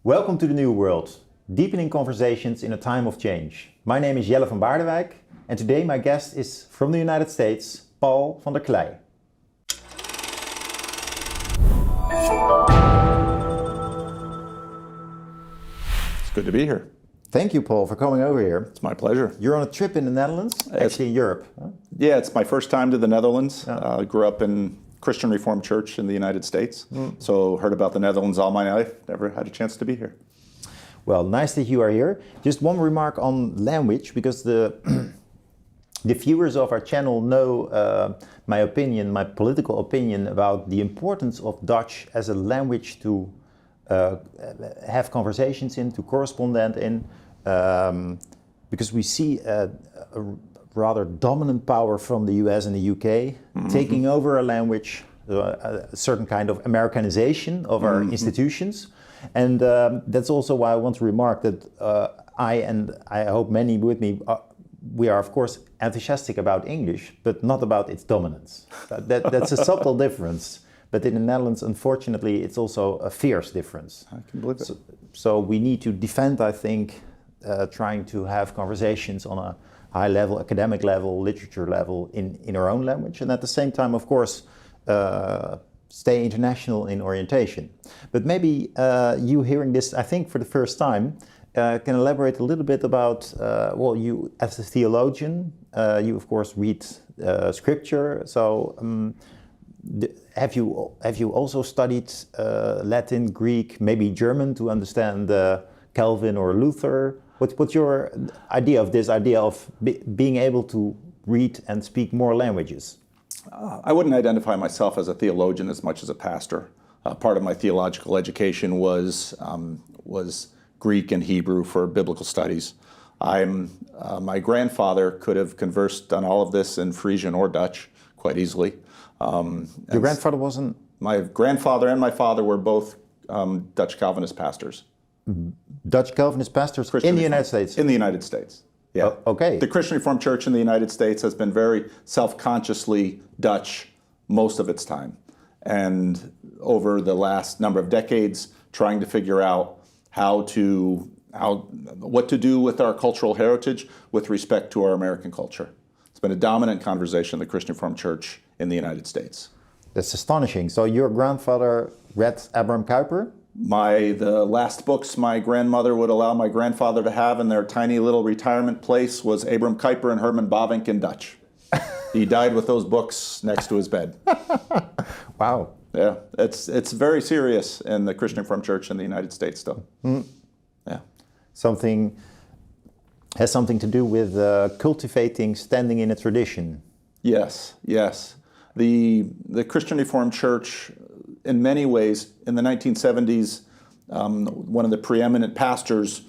Welcome to the New World, deepening conversations in a time of change. My name is Jelle van Baardewijk, and today my guest is from the United States, Paul van der Klei. It's good to be here. Thank you, Paul, for coming over here. It's my pleasure. You're on a trip in the Netherlands, actually in Europe. Huh? Yeah, it's my first time to the Netherlands. Yeah. I grew up in Christian Reformed Church in the United States, so heard about the Netherlands all my life. Never had a chance to be here. Well, nice that you are here. Just one remark on language, because the viewers of our channel know my opinion, my political opinion about the importance of Dutch as a language to have conversations in, to correspond in, because we see a rather dominant power from the US and the UK taking over a language, a certain kind of Americanization of our institutions. And that's also why I want to remark that I hope many with me, we are of course enthusiastic about English, but not about its dominance. That's a subtle difference. But in the Netherlands, unfortunately, it's also a fierce difference. I can believe it. So we need to defend, I think, trying to have conversations on a high level, academic level, literature level in our own language. And at the same time, of course, stay international in orientation. But maybe you hearing this, I think, for the first time, can elaborate a little bit about, well, you as a theologian, you of course read scripture. So have you also studied Latin, Greek, maybe German to understand Calvin or Luther? What's your idea of this idea of being able to read and speak more languages? I wouldn't identify myself as a theologian as much as a pastor. Part of my theological education was Greek and Hebrew for biblical studies. My grandfather could have conversed on all of this in Frisian or Dutch quite easily. Your grandfather wasn't? My grandfather and my father were both Dutch Calvinist pastors. Dutch Calvinist pastors Christian in the Reformed. United States? In the United States, yeah. Oh, okay. The Christian Reformed Church in the United States has been very self-consciously Dutch most of its time. And over the last number of decades, trying to figure out what to do with our cultural heritage with respect to our American culture. It's been a dominant conversation in the Christian Reformed Church in the United States. That's astonishing. So your grandfather read Abraham Kuyper? The last books my grandmother would allow my grandfather to have in their tiny little retirement place was Abraham Kuyper and Herman Bavinck in Dutch. He died with those books next to his bed. Wow. Yeah, it's very serious in the Christian Reformed Church in the United States still. Yeah. Has something to do with cultivating, standing in a tradition. Yes. The Christian Reformed Church, in many ways, in the 1970s, one of the preeminent pastors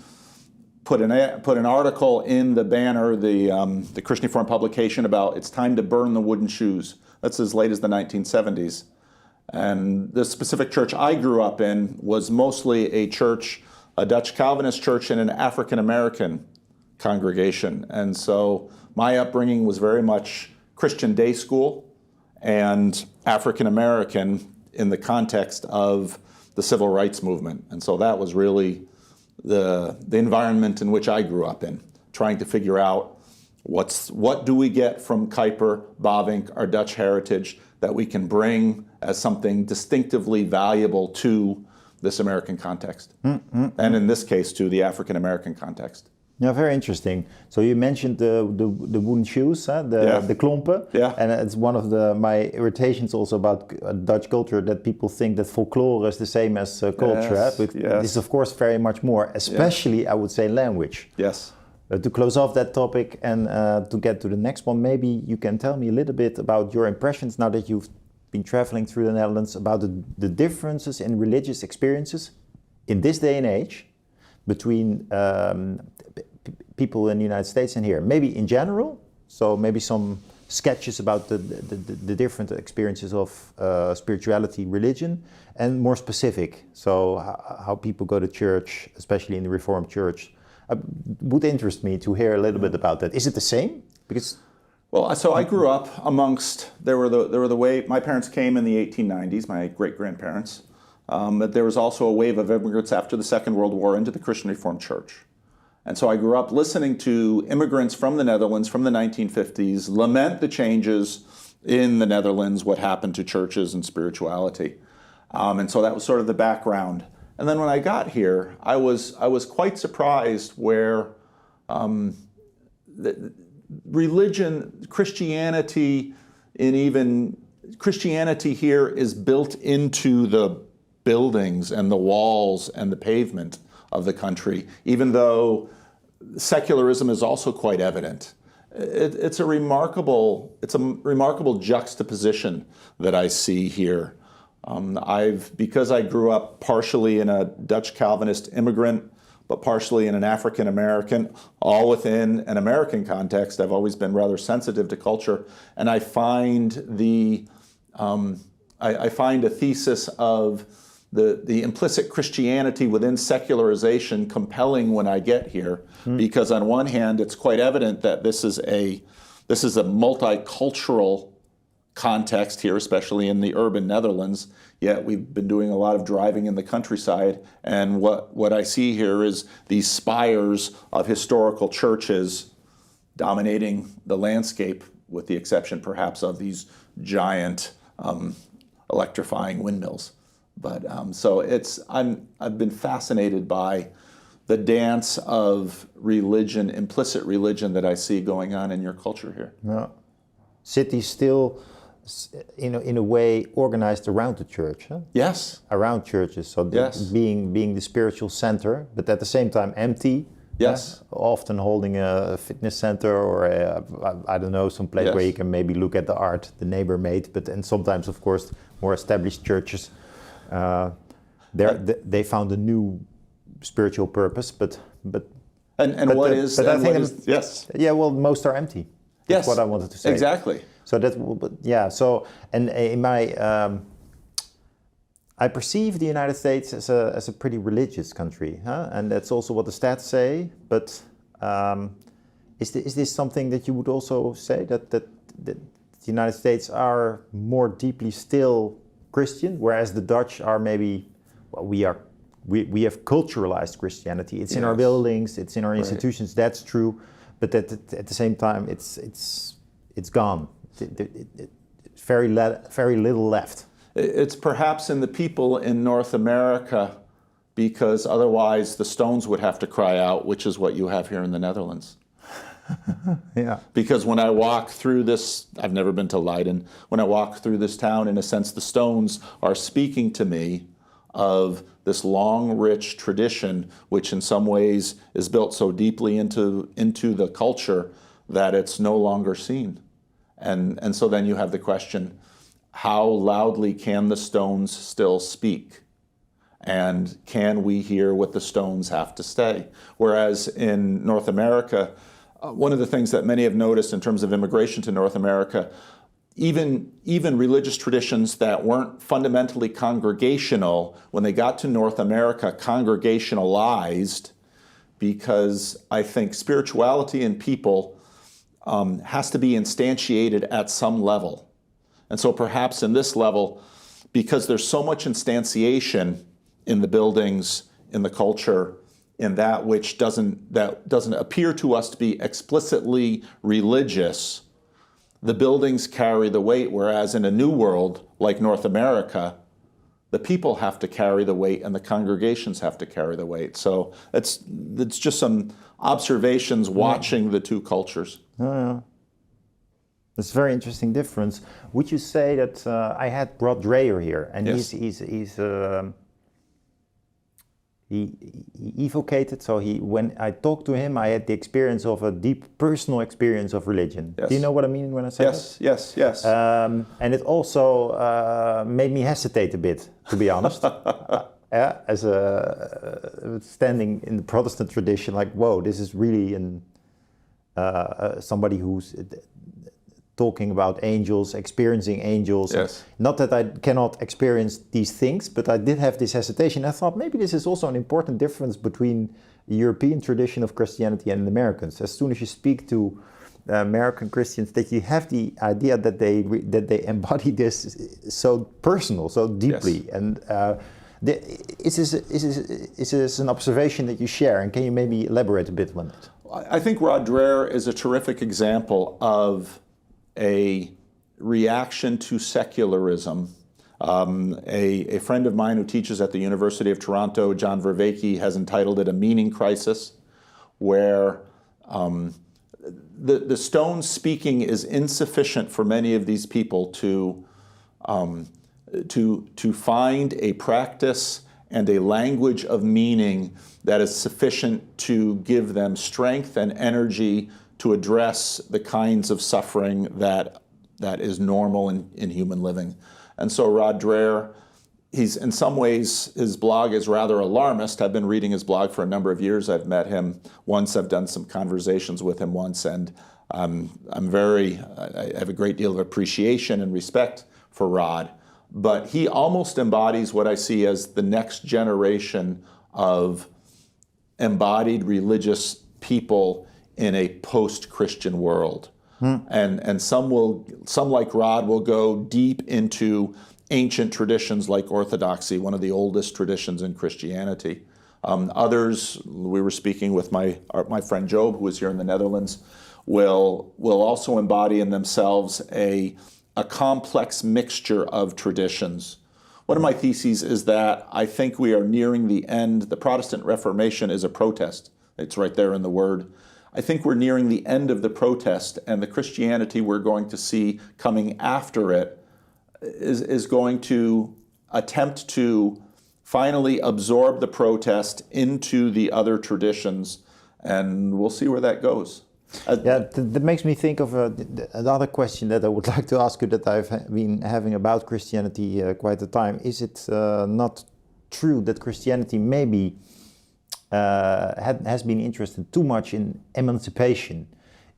put an article in the banner, the Christian Reformed publication, about it's time to burn the wooden shoes. That's as late as the 1970s. And the specific church I grew up in was mostly a Dutch Calvinist church in an African American congregation. And so my upbringing was very much Christian day school and African American in the context of the civil rights movement. And so that was really the environment in which I grew up in, trying to figure out what do we get from Kuyper, Bavinck, our Dutch heritage that we can bring as something distinctively valuable to this American context, and in this case to the African American context. Yeah, very interesting. So you mentioned the wooden shoes, the klompen, and it's one of my irritations also about Dutch culture, that people think that folklore is the same as culture. But this is of course very much more, especially I would say language. Yes. To close off that topic and to get to the next one, maybe you can tell me a little bit about your impressions now that you've been traveling through the Netherlands, about the differences in religious experiences in this day and age between people in the United States and here. Maybe in general, so maybe some sketches about the different experiences of spirituality, religion, and more specific, so how people go to church, especially in the Reformed Church. Would interest me to hear a little bit about that. Is it the same? Because so I grew up amongst, there were the way, my parents came in the 1890s, my great-grandparents, But there was also a wave of immigrants after the Second World War into the Christian Reformed Church. And so I grew up listening to immigrants from the Netherlands from the 1950s lament the changes in the Netherlands, what happened to churches and spirituality. And so that was sort of the background. And then when I got here, I was quite surprised where religion, Christianity, and even Christianity here is built into the buildings and the walls and the pavement of the country, even though secularism is also quite evident. It's a remarkable juxtaposition that I see here. Because I grew up partially in a Dutch Calvinist immigrant, but partially in an African American, all within an American context, I've always been rather sensitive to culture, and I find I find a thesis of the implicit Christianity within secularization compelling when I get here, because on one hand, it's quite evident that this is a multicultural context here, especially in the urban Netherlands, yet we've been doing a lot of driving in the countryside, and what I see here is these spires of historical churches dominating the landscape, with the exception perhaps of these giant electrifying windmills. But so I've been fascinated by the dance of religion, implicit religion, that I see going on in your culture here. Yeah. Cities still, in a way, organized around the church. Huh? Yes. Around churches, so yes. being the spiritual center, but at the same time empty. Yes. Often holding a fitness center or I don't know, some place yes. where you can maybe look at the art the neighbor made. And sometimes, of course, more established churches, they found a new spiritual purpose, but yes. Yeah, well, most are empty. That's yes. what I wanted to say. Exactly. So So and in my I perceive the United States as a pretty religious country, huh? And that's also what the stats say. But is this something that you would also say that the United States are more deeply still Christian, whereas the Dutch are maybe, well, we have culturalized Christianity. It's in our buildings, it's in our institutions. Right. That's true, but at the same time, it's gone. Very little left. It's perhaps in the people in North America, because otherwise the stones would have to cry out, which is what you have here in the Netherlands. Yeah. Because when I walk through this, I've never been to Leiden, when I walk through this town, in a sense, the stones are speaking to me of this long, rich tradition, which in some ways is built so deeply into the culture that it's no longer seen. And so then you have the question, how loudly can the stones still speak? And can we hear what the stones have to say? Whereas in North America, one of the things that many have noticed in terms of immigration to North America, even religious traditions that weren't fundamentally congregational, when they got to North America, congregationalized, because I think spirituality in people has to be instantiated at some level. And so perhaps in this level, because there's so much instantiation in the buildings, in the culture, in that which doesn't appear to us to be explicitly religious, the buildings carry the weight, whereas in a new world like North America, the people have to carry the weight and the congregations have to carry the weight. So it's just some observations watching the two cultures. Yeah. It's a very interesting difference. Would you say that I had Rod Dreher here, and yes. he evocated, so when I talked to him, I had the experience of a deep personal experience of religion. Yes. Do you know what I mean when I say that? Yes. And it also made me hesitate a bit, to be honest. As standing in the Protestant tradition, like, whoa, this is really somebody who's talking about angels, experiencing angels. Yes. Not that I cannot experience these things, but I did have this hesitation. I thought maybe this is also an important difference between the European tradition of Christianity and the Americans. As soon as you speak to American Christians, that you have the idea that they embody this so personal, so deeply. Yes. And Is this an observation that you share, and can you maybe elaborate a bit on it? I think Rod Dreher is a terrific example of a reaction to secularism. A friend of mine who teaches at the University of Toronto, John Vervaeke, has entitled it A Meaning Crisis, where the stone speaking is insufficient for many of these people to find a practice and a language of meaning that is sufficient to give them strength and energy to address the kinds of suffering that is normal in human living. And so Rod Dreher, he's in some ways, his blog is rather alarmist. I've been reading his blog for a number of years. I've met him once. I've done some conversations with him once, and I have a great deal of appreciation and respect for Rod. But he almost embodies what I see as the next generation of embodied religious people in a post-Christian world. And some like Rod will go deep into ancient traditions like Orthodoxy, one of the oldest traditions in Christianity. Others, we were speaking with my friend Job, who was here in the Netherlands, will also embody in themselves a complex mixture of traditions. One of my theses is that I think we are nearing the end. The Protestant Reformation is a protest. It's right there in the word. I think we're nearing the end of the protest, and the Christianity we're going to see coming after it is going to attempt to finally absorb the protest into the other traditions, and we'll see where that goes. That makes me think of another question that I would like to ask you that I've been having about Christianity quite a time. Is it not true that Christianity maybe has been interested too much in emancipation,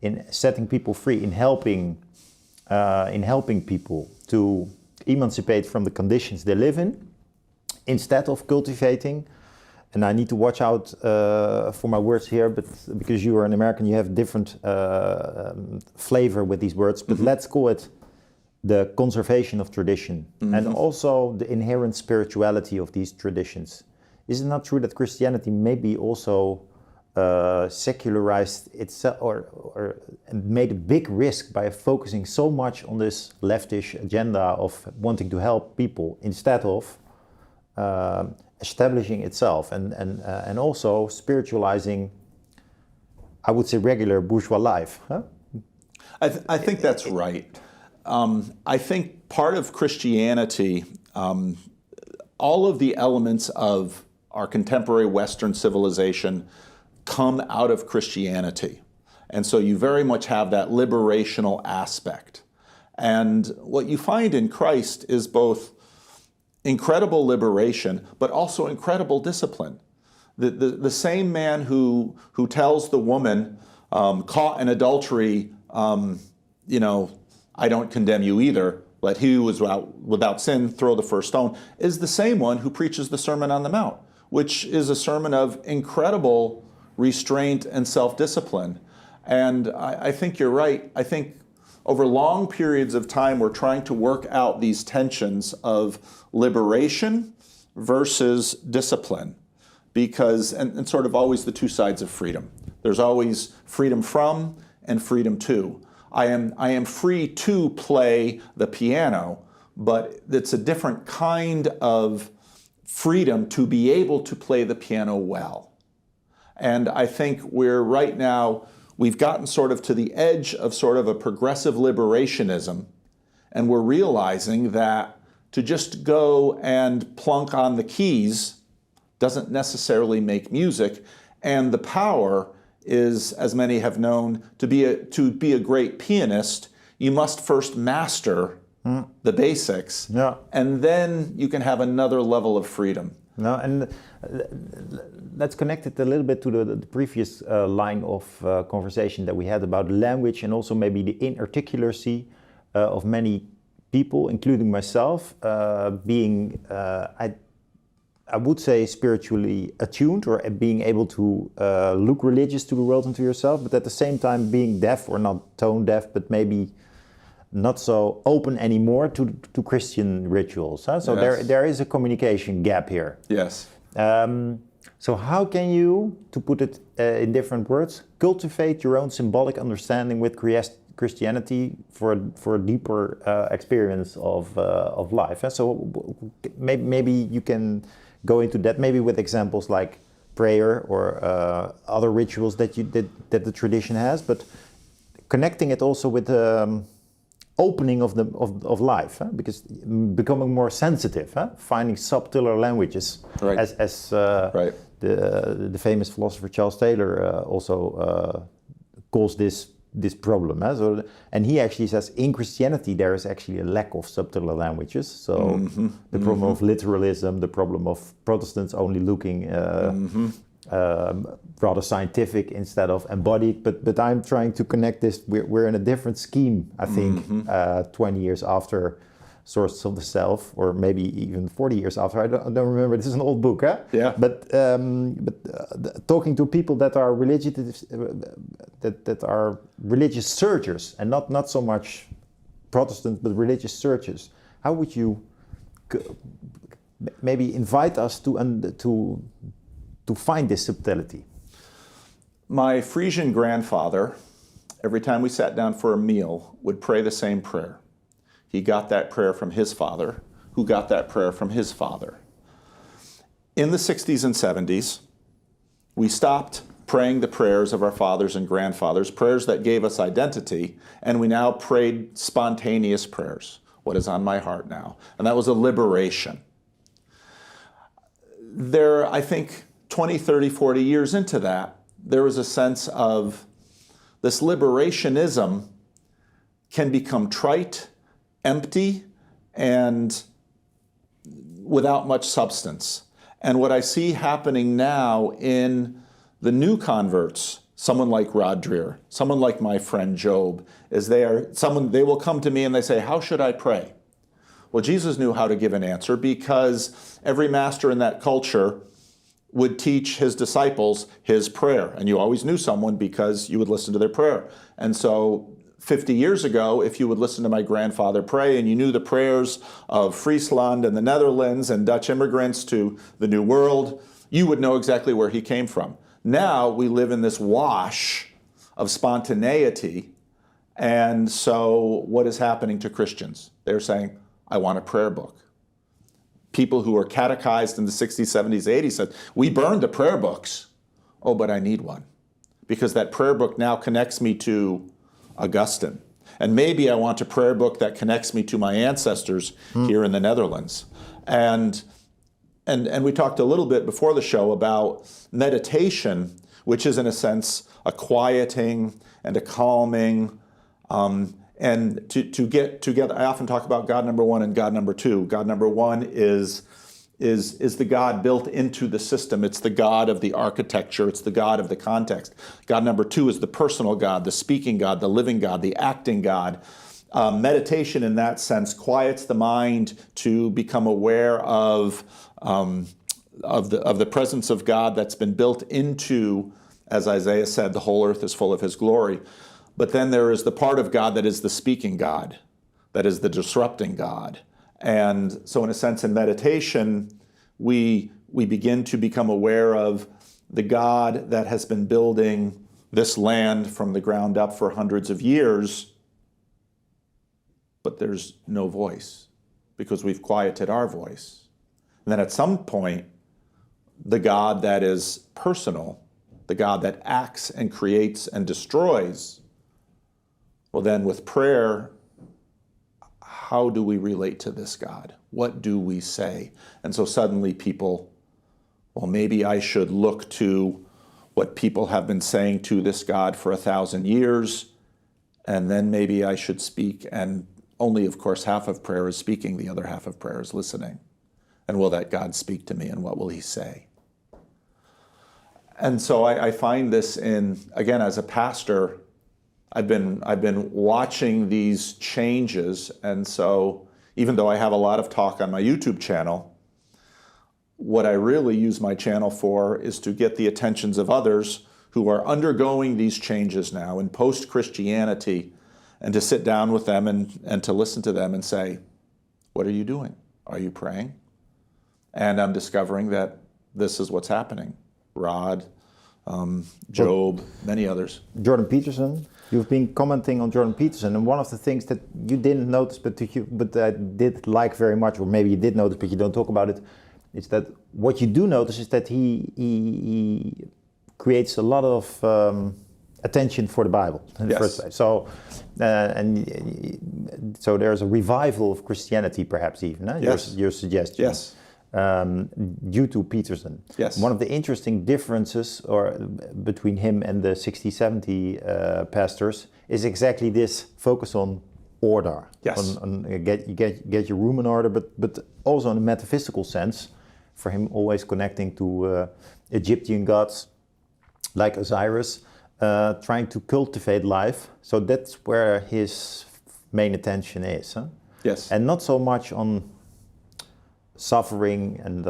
in setting people free, in helping people to emancipate from the conditions they live in, instead of cultivating? And I need to watch out for my words here, but because you are an American, you have different flavor with these words. But let's call it the conservation of tradition, and also the inherent spirituality of these traditions. Is it not true that Christianity maybe also secularized itself or made a big risk by focusing so much on this leftish agenda of wanting to help people instead of establishing itself and also spiritualizing, I would say, regular bourgeois life? Huh? I think that's right. I think part of Christianity, all of the elements of our contemporary Western civilization come out of Christianity. And so you very much have that liberational aspect. And what you find in Christ is both incredible liberation, but also incredible discipline. The same man who tells the woman caught in adultery, I don't condemn you either, let he who is without sin throw the first stone, is the same one who preaches the Sermon on the Mount, which is a sermon of incredible restraint and self-discipline. And I think you're right. I think over long periods of time, we're trying to work out these tensions of liberation versus discipline, because, and sort of always the two sides of freedom. There's always freedom from and freedom to. I am free to play the piano, but it's a different kind of freedom to be able to play the piano well. And I think right now, we've gotten sort of to the edge of sort of a progressive liberationism, and we're realizing that to just go and plunk on the keys doesn't necessarily make music, and the power is, as many have known, to be a great pianist, you must first master the basics, and then you can have another level of freedom. No, and let's connect it a little bit to the previous line of conversation that we had about language, and also maybe the inarticulacy of many people, including myself, being, I would say, spiritually attuned, or being able to look religious to the world and to yourself, but at the same time being deaf, or not tone deaf, but maybe not so open anymore to Christian rituals. Huh? So Yes. there is a communication gap here. Yes. So how can you, to put it in different words, cultivate your own symbolic understanding with Christianity for a deeper experience of life? And so maybe you can go into that, maybe with examples like prayer or other rituals that the tradition has, but connecting it also with the opening of life, huh? Because becoming more sensitive, huh? Finding subtler languages, Right. as Right. the famous philosopher Charles Taylor also calls this problem. Huh? So, and he actually says in Christianity there is actually a lack of subtler languages. So the problem of literalism, the problem of Protestants only looking rather scientific instead of embodied. But I'm trying to connect this. We're in a different scheme, I think, 20 years after Sources of the Self, or maybe even 40 years after. I don't remember. This is an old book, huh? Yeah. But talking to people that are religious, that are religious searchers, and not so much Protestant, but religious searchers. How would you maybe invite us to find this subtlety? My Frisian grandfather, every time we sat down for a meal, would pray the same prayer. He got that prayer from his father, who got that prayer from his father. In the 60s and 70s, we stopped praying the prayers of our fathers and grandfathers, prayers that gave us identity, and we now prayed spontaneous prayers, what is on my heart now. And that was a liberation. There, I think, 20, 30, 40 years into that, there was a sense of this liberationism can become trite, empty, and without much substance. And what I see happening now in the new converts, someone like Rod Dreher, someone like my friend Job, is they will come to me and they say, how should I pray? Well, Jesus knew how to give an answer because every master in that culture would teach his disciples his prayer. And you always knew someone because you would listen to their prayer. And so 50 years ago, if you would listen to my grandfather pray and you knew the prayers of Friesland and the Netherlands and Dutch immigrants to the New World, you would know exactly where he came from. Now we live in this wash of spontaneity. And so what is happening to Christians? They're saying, I want a prayer book. People who were catechized in the 60s, 70s, 80s said, we burned the prayer books. Oh, but I need one. Because that prayer book now connects me to Augustine. And maybe I want a prayer book that connects me to my ancestors here in the Netherlands. And we talked a little bit before the show about meditation, which is in a sense a quieting and a calming, and to get together. I often talk about God number one and God number two. God number one is the God built into the system. It's the God of the architecture. It's the God of the context. God number two is the personal God, the speaking God, the living God, the acting God. Meditation in that sense quiets the mind to become aware of the presence of God that's been built into, as Isaiah said, the whole earth is full of his glory. But then there is the part of God that is the speaking God, that is the disrupting God. And so in a sense, in meditation, we begin to become aware of the God that has been building this land from the ground up for hundreds of years, but there's no voice because we've quieted our voice. And then at some point, the God that is personal, the God that acts and creates and destroys, well then with prayer, how do we relate to this God? What do we say? And so suddenly people, well, maybe I should look to what people have been saying to this God for 1,000 years, and then maybe I should speak. And only, of course, half of prayer is speaking, the other half of prayer is listening. And will that God speak to me, and what will he say? And so I find this in, again, as a pastor, I've been watching these changes, and so even though I have a lot of talk on my YouTube channel, what I really use my channel for is to get the attentions of others who are undergoing these changes now in post-Christianity and to sit down with them and to listen to them and say, what are you doing? Are you praying? And I'm discovering that this is what's happening. Rod, Job, many others. Jordan Peterson, you've been commenting on Jordan Peterson, and one of the things that you didn't notice, but I did like very much, or maybe you did notice, but you don't talk about it, is that what you do notice is that he creates a lot of attention for the Bible in the first place. So, so there's a revival of Christianity, perhaps even. Your suggestion. Yes. Due to Peterson. Yes. One of the interesting differences between him and the 60, 70 pastors is exactly this focus on order. Yes. On get your room in order, but also in a metaphysical sense, for him always connecting to Egyptian gods like Osiris, trying to cultivate life. So that's where his main attention is. Huh? Yes. And not so much on suffering and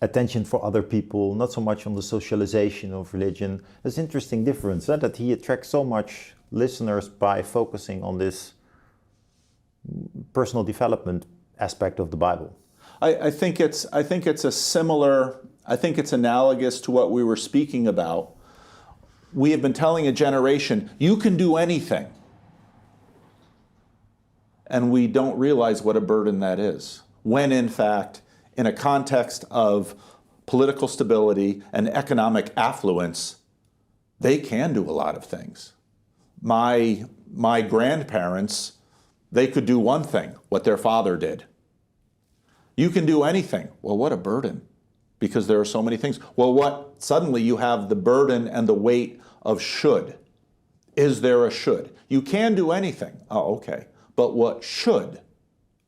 attention for other people, not so much on the socialization of religion. There's an interesting difference, that he attracts so much listeners by focusing on this personal development aspect of the Bible. I think it's analogous to what we were speaking about. We have been telling a generation, you can do anything. And we don't realize what a burden that is, when in fact, in a context of political stability and economic affluence, they can do a lot of things. My grandparents, they could do one thing, what their father did. You can do anything. Well, what a burden, because there are so many things. Well, suddenly you have the burden and the weight of should. Is there a should? You can do anything. Oh, okay. But what should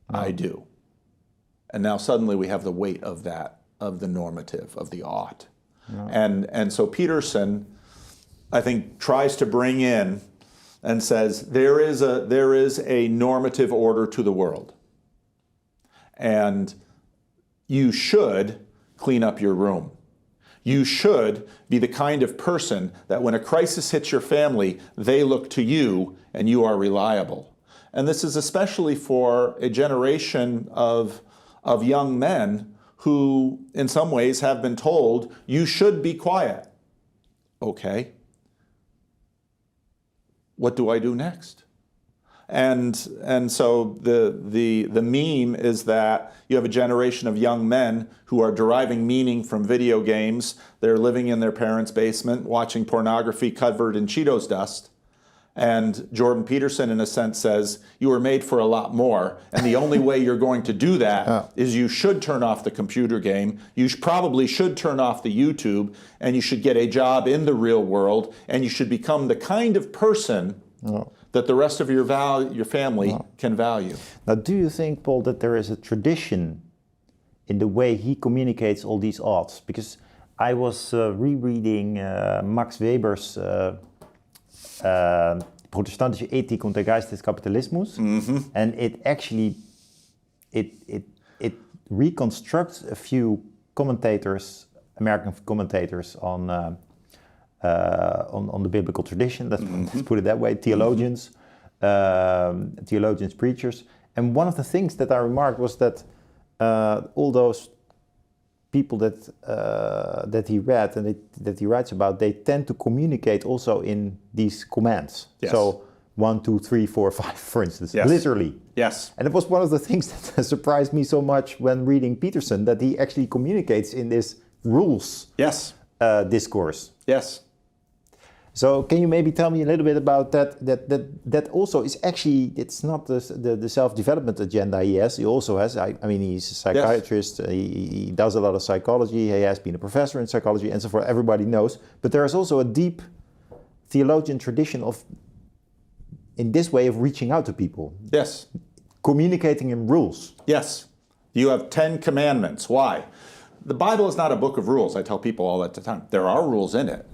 I do? And now suddenly we have the weight of that, of the normative, of the ought. No. And so Peterson, I think, tries to bring in and says, there is a normative order to the world. And you should clean up your room. You should be the kind of person that when a crisis hits your family, they look to you and you are reliable. And this is especially for a generation of young men who, in some ways, have been told, you should be quiet. Okay. What do I do next? And so the meme is that you have a generation of young men who are deriving meaning from video games. They're living in their parents' basement, watching pornography covered in Cheetos dust. And Jordan Peterson, in a sense, says, you were made for a lot more. And the only way you're going to do that is you should turn off the computer game. You probably should turn off the YouTube. And you should get a job in the real world. And you should become the kind of person that the rest of your family can value. Now, do you think, Paul, that there is a tradition in the way he communicates all these oughts? Because I was rereading Max Weber's protestantische Ethik und der Geist des Kapitalismus, and it actually it reconstructs a few commentators, American commentators on the biblical tradition. Let's put it that way. Theologians, preachers, and one of the things that I remarked was that all those people that he read and that he writes about, they tend to communicate also in these commands. Yes. So 1, 2, 3, 4, 5, for instance, yes. Literally. Yes. And it was one of the things that surprised me so much when reading Peterson, that he actually communicates in this rules discourse. Yes. So can you maybe tell me a little bit about that? That also is actually, it's not the self-development agenda he has. He also has, I mean, he's a psychiatrist. Yes. He does a lot of psychology. He has been a professor in psychology and so forth. Everybody knows. But there is also a deep theologian tradition in this way of reaching out to people. Yes. Communicating in rules. Yes. You have 10 commandments. Why? The Bible is not a book of rules. I tell people all that the time. There are rules in it.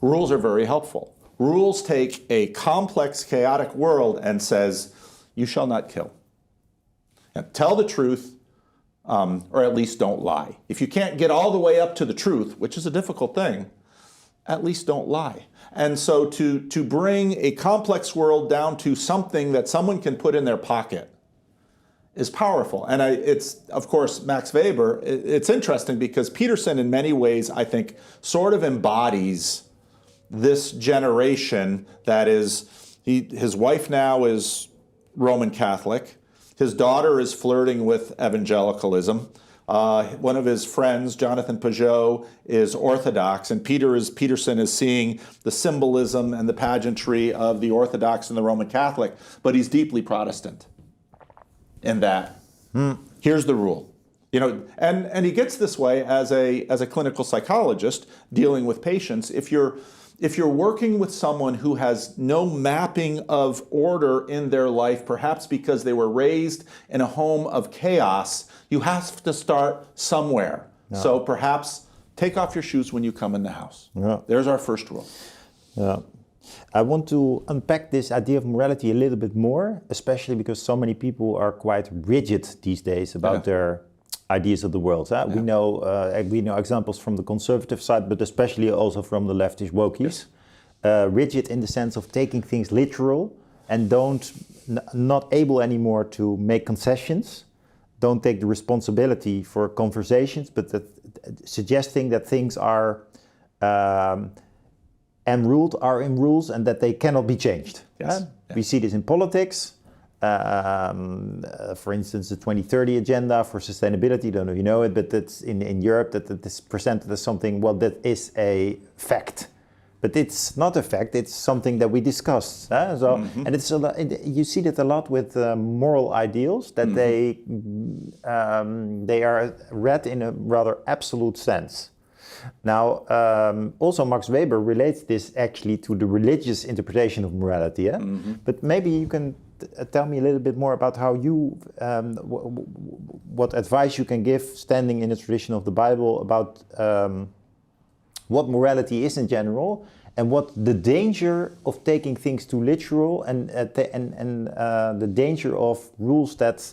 Rules are very helpful. Rules take a complex, chaotic world and says, you shall not kill. Now, tell the truth, or at least don't lie. If you can't get all the way up to the truth, which is a difficult thing, at least don't lie. And so to bring a complex world down to something that someone can put in their pocket is powerful. And it's, of course, Max Weber. It's interesting because Peterson, in many ways, I think, sort of embodies this generation that is, his wife now is Roman Catholic. His daughter is flirting with evangelicalism. One of his friends, Jonathan Peugeot, is Orthodox, and Peterson is seeing the symbolism and the pageantry of the Orthodox and the Roman Catholic, but he's deeply Protestant in that. Here's the rule. You know, and he gets this way as a clinical psychologist dealing with patients. If you're working with someone who has no mapping of order in their life, perhaps because they were raised in a home of chaos, you have to start somewhere. Yeah. So perhaps take off your shoes when you come in the house. Yeah. There's our first rule. Yeah. I want to unpack this idea of morality a little bit more, especially because so many people are quite rigid these days about their ideas of the world. We know examples from the conservative side, but especially also from the leftist wokies. Rigid in the sense of taking things literal and not able anymore to make concessions. Don't take the responsibility for conversations, but suggesting that things are enruled, are in rules, and that they cannot be changed. Yes. We see this in politics. For instance, the 2030 agenda for sustainability, don't know if you know it, but that's in Europe that is presented as something, well, that is a fact. But it's not a fact, it's something that we discuss. And it's you see that a lot with moral ideals, that they are read in a rather absolute sense. Now, also Max Weber relates this actually to the religious interpretation of morality. But maybe you can tell me a little bit more about how you, what advice you can give standing in the tradition of the Bible about what morality is in general, and what the danger of taking things too literal, and the danger of rules that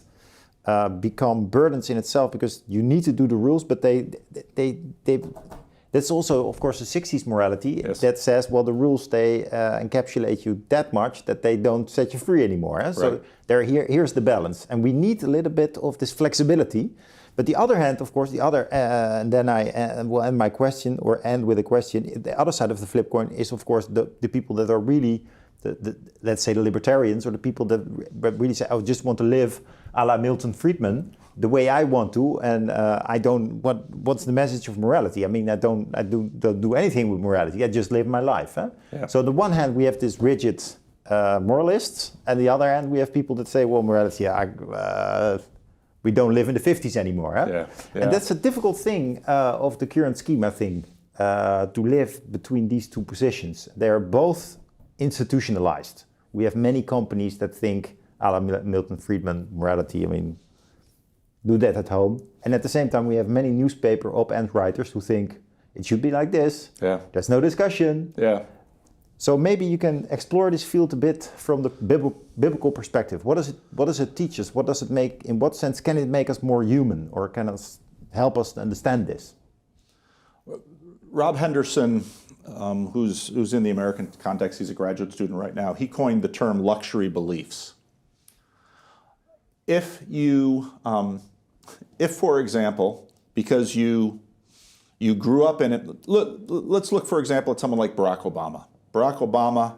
become burdens in itself, because you need to do the rules, but they that's also, of course, the 60s morality that says, well, the rules, they encapsulate you that much that they don't set you free anymore. Right. So here's the balance, and we need a little bit of this flexibility. But the other hand, of course, and then I will end my question, or end with a question. The other side of the flip coin is, of course, the people that are really, let's say, the libertarians, or the people that really say, I just want to live a la Milton Friedman, the way I want to, and I don't. What's the message of morality? I mean, I don't do anything with morality. I just live my life. Yeah. So on the one hand, we have this rigid moralists, and the other hand, we have people that say, well, morality, we don't live in the 50s anymore. And that's a difficult thing of the current scheme, I think, to live between these two positions. They are both institutionalized. We have many companies that think, a la Milton Friedman morality, I mean, do that at home. And at the same time, we have many newspaper op-ed writers who think it should be like this. Yeah. There's no discussion. Yeah. So maybe you can explore this field a bit from the biblical perspective. What does it teach us? What does it make? In what sense can it make us more human, or can it help us to understand this? Rob Henderson, who's in the American context, he's a graduate student right now. He coined the term luxury beliefs. If for example, because you grew up in it, let's look, for example, at someone like Barack Obama. Barack Obama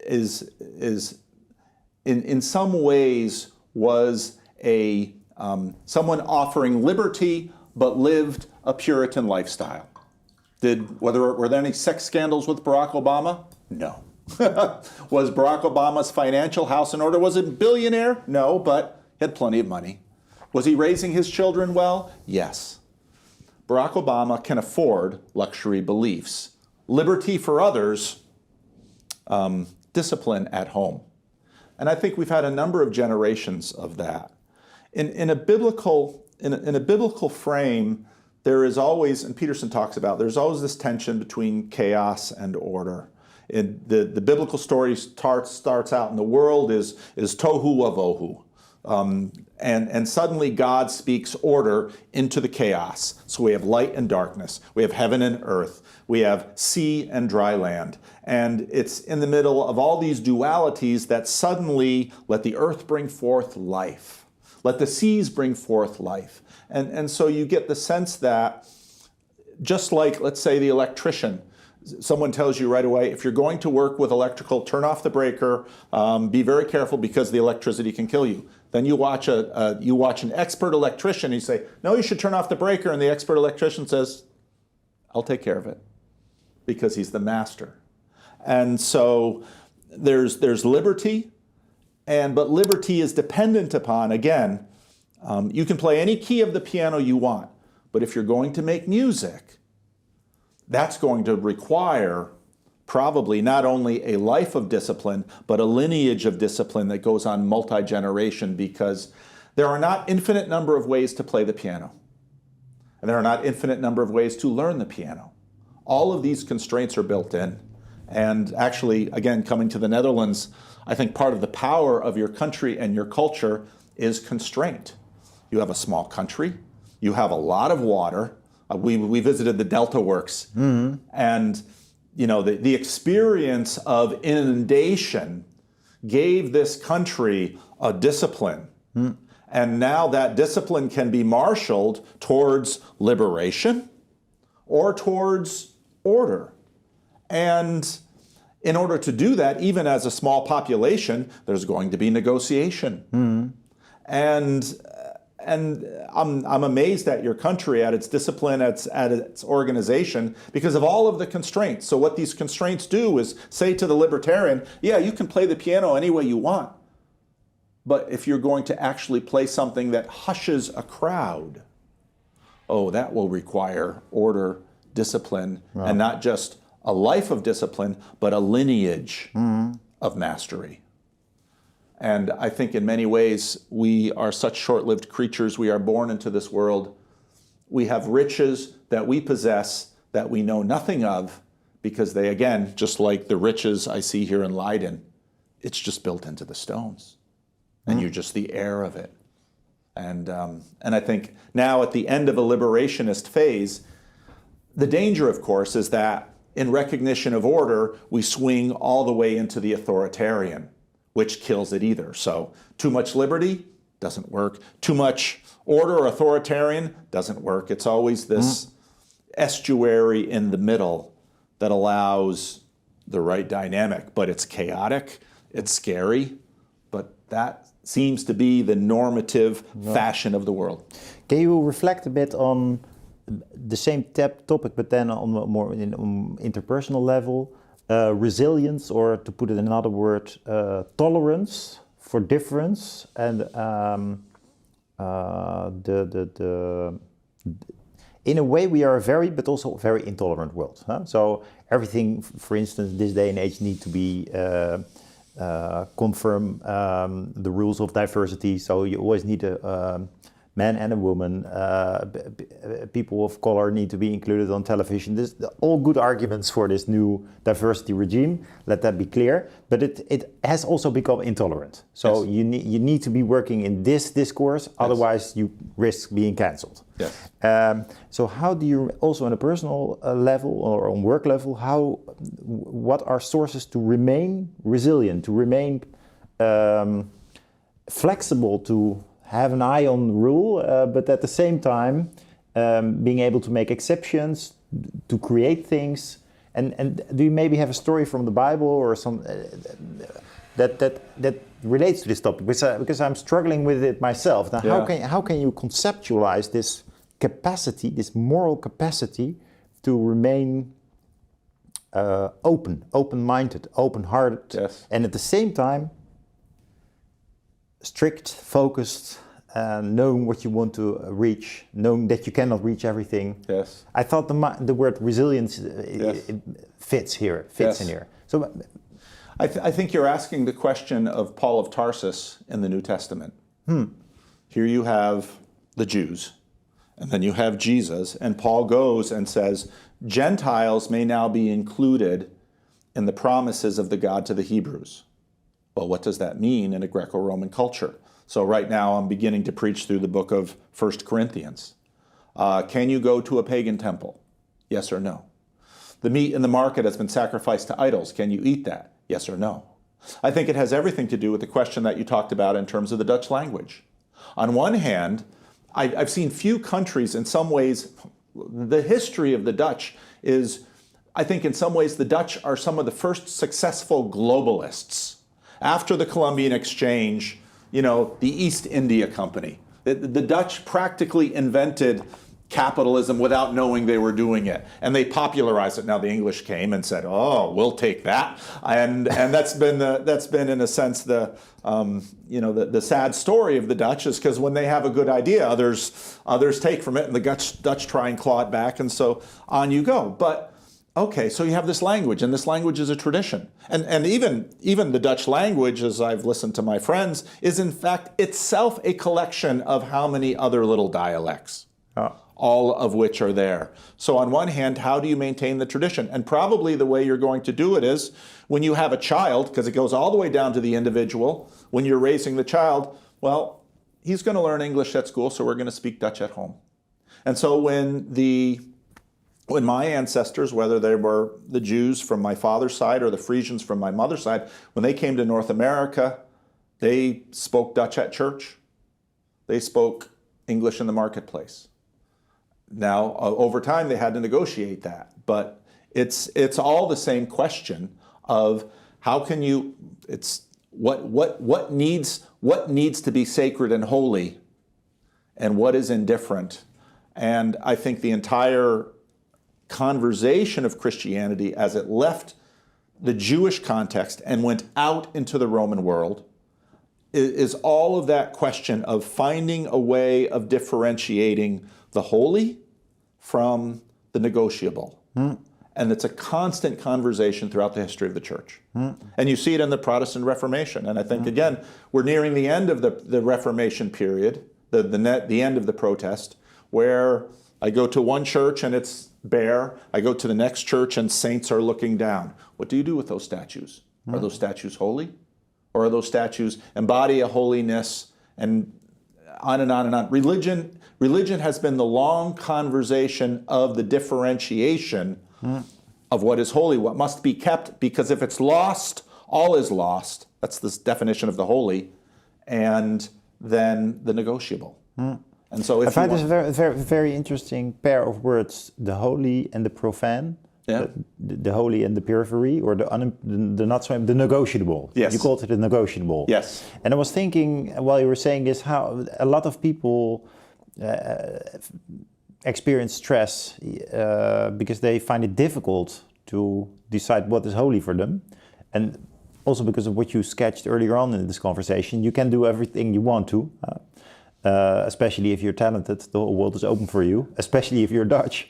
is in some ways was someone offering liberty but lived a Puritan lifestyle. Were there any sex scandals with Barack Obama? No. Was Barack Obama's financial house in order? Was he a billionaire? No, but he had plenty of money. Was he raising his children well? Yes. Barack Obama can afford luxury beliefs. Liberty for others, discipline at home. And I think we've had a number of generations of that. In a biblical frame, there is always, and Peterson talks about, there's always this tension between chaos and order. The biblical story starts out, and the world is tohu wavohu. And suddenly God speaks order into the chaos. So we have light and darkness. We have heaven and earth. We have sea and dry land. And it's in the middle of all these dualities that suddenly let the earth bring forth life. Let the seas bring forth life. And so you get the sense that just like, let's say, the electrician, someone tells you right away, if you're going to work with electrical, turn off the breaker, be very careful because the electricity can kill you. Then you watch an expert electrician, and you say, no, you should turn off the breaker, and the expert electrician says, I'll take care of it, because he's the master. And so there's liberty, but liberty is dependent upon, again, you can play any key of the piano you want, but if you're going to make music, that's going to require probably not only a life of discipline, but a lineage of discipline that goes on multi-generation, because there are not infinite number of ways to play the piano. And there are not infinite number of ways to learn the piano. All of these constraints are built in. And actually, again, coming to the Netherlands, I think part of the power of your country and your culture is constraint. You have a small country. You have a lot of water. We visited the Delta Works. Mm-hmm. And the experience of inundation gave this country a discipline. Mm. And now that discipline can be marshaled towards liberation or towards order. And in order to do that, even as a small population, there's going to be negotiation. Mm. And I'm amazed at your country, at its discipline, at its organization, because of all of the constraints. So what these constraints do is say to the libertarian, yeah, you can play the piano any way you want. But if you're going to actually play something that hushes a crowd, that will require order, discipline, right. And not just a life of discipline, but a lineage of mastery. And I think in many ways, we are such short-lived creatures. We are born into this world. We have riches that we possess that we know nothing of, because they, again, just like the riches I see here in Leiden, it's just built into the stones. And you're just the heir of it. And I think now at the end of a liberationist phase, the danger, of course, is that in recognition of order, we swing all the way into the authoritarian, which kills it either. So too much liberty doesn't work. Too much order or authoritarian doesn't work. It's always this estuary in the middle that allows the right dynamic, but it's chaotic, it's scary, but that seems to be the normative fashion of the world. Can you reflect a bit on the same topic, but then on a more interpersonal level? Resilience, or to put it in another word, tolerance for difference, and in a way we are a very, but also a very intolerant world. Huh? So everything, for instance, this day and age need to be confirm the rules of diversity. So you always need a man and a woman. People of color need to be included on television. This all good arguments for this new diversity regime. Let that be clear. But it has also become intolerant. So yes. you need to be working in this discourse. Yes. Otherwise, you risk being cancelled. Yes. So how do you also on a personal level or on work level? What are sources to remain resilient, to remain flexible, to have an eye on the rule, but at the same time being able to make exceptions, to create things, and do you maybe have a story from the Bible or some that relates to this topic? Because I'm struggling with it myself. Now, how can you conceptualize this capacity, this moral capacity, to remain open-minded, open-hearted, yes. And at the same time strict, focused, knowing what you want to reach, knowing that you cannot reach everything. Yes. I thought the word resilience it fits here, fits in here. So, I think you're asking the question of Paul of Tarsus in the New Testament. Here you have the Jews, and then you have Jesus, and Paul goes and says, Gentiles may now be included in the promises of the God to the Hebrews. Well, what does that mean in a Greco-Roman culture? So right now I'm beginning to preach through the book of 1 Corinthians. Can you go to a pagan temple? Yes or no? The meat in the market has been sacrificed to idols. Can you eat that? Yes or no? I think it has everything to do with the question that you talked about in terms of the Dutch language. On one hand, I've seen few countries, in some ways, the history of the Dutch is, I think in some ways the Dutch are some of the first successful globalists. After the Columbian Exchange, the East India Company, the Dutch practically invented capitalism without knowing they were doing it, and they popularized it. Now the English came and said, "Oh, we'll take that," and that's been in a sense the sad story of the Dutch, is because when they have a good idea, others take from it, and the Dutch try and claw it back, and so on you go. But okay, so you have this language, and this language is a tradition, and even the Dutch language, as I've listened to my friends, is in fact itself a collection of how many other little dialects. All of which are there. So on one hand, how do you maintain the tradition? And probably the way you're going to do it is when you have a child, because it goes all the way down to the individual, when you're raising the child, well, he's going to learn English at school, so we're going to speak Dutch at home. And so when my ancestors, whether they were the Jews from my father's side or the Frisians from my mother's side, when they came to North America, they spoke Dutch at church. They spoke English in the marketplace. Now, over time, they had to negotiate that, but it's all the same question of how can you? It's what needs to be sacred and holy, and what is indifferent. And I think the entire conversation of Christianity, as it left the Jewish context and went out into the Roman world, is all of that question of finding a way of differentiating the holy from the negotiable. And it's a constant conversation throughout the history of the church. And you see it in the Protestant Reformation. And I think, again, we're nearing the end of the Reformation period, the end of the protest, where I go to one church and it's bare. I go to the next church and saints are looking down. What do you do with those statues? Are those statues holy? Or are those statues embody a holiness? And on and on and on. Religion has been the long conversation of the differentiation of what is holy, what must be kept, because if it's lost, all is lost. That's the definition of the holy, and then the negotiable. And so I find this a very, very, very interesting pair of words: the holy and the profane. Yeah. The holy and the periphery, or the not so, the negotiable. Yes. You called it the negotiable. Yes. And I was thinking while you were saying this, how a lot of people experience stress because they find it difficult to decide what is holy for them, and also because of what you sketched earlier on in this conversation, you can do everything you want to. Especially if you're talented, the whole world is open for you, especially if you're Dutch,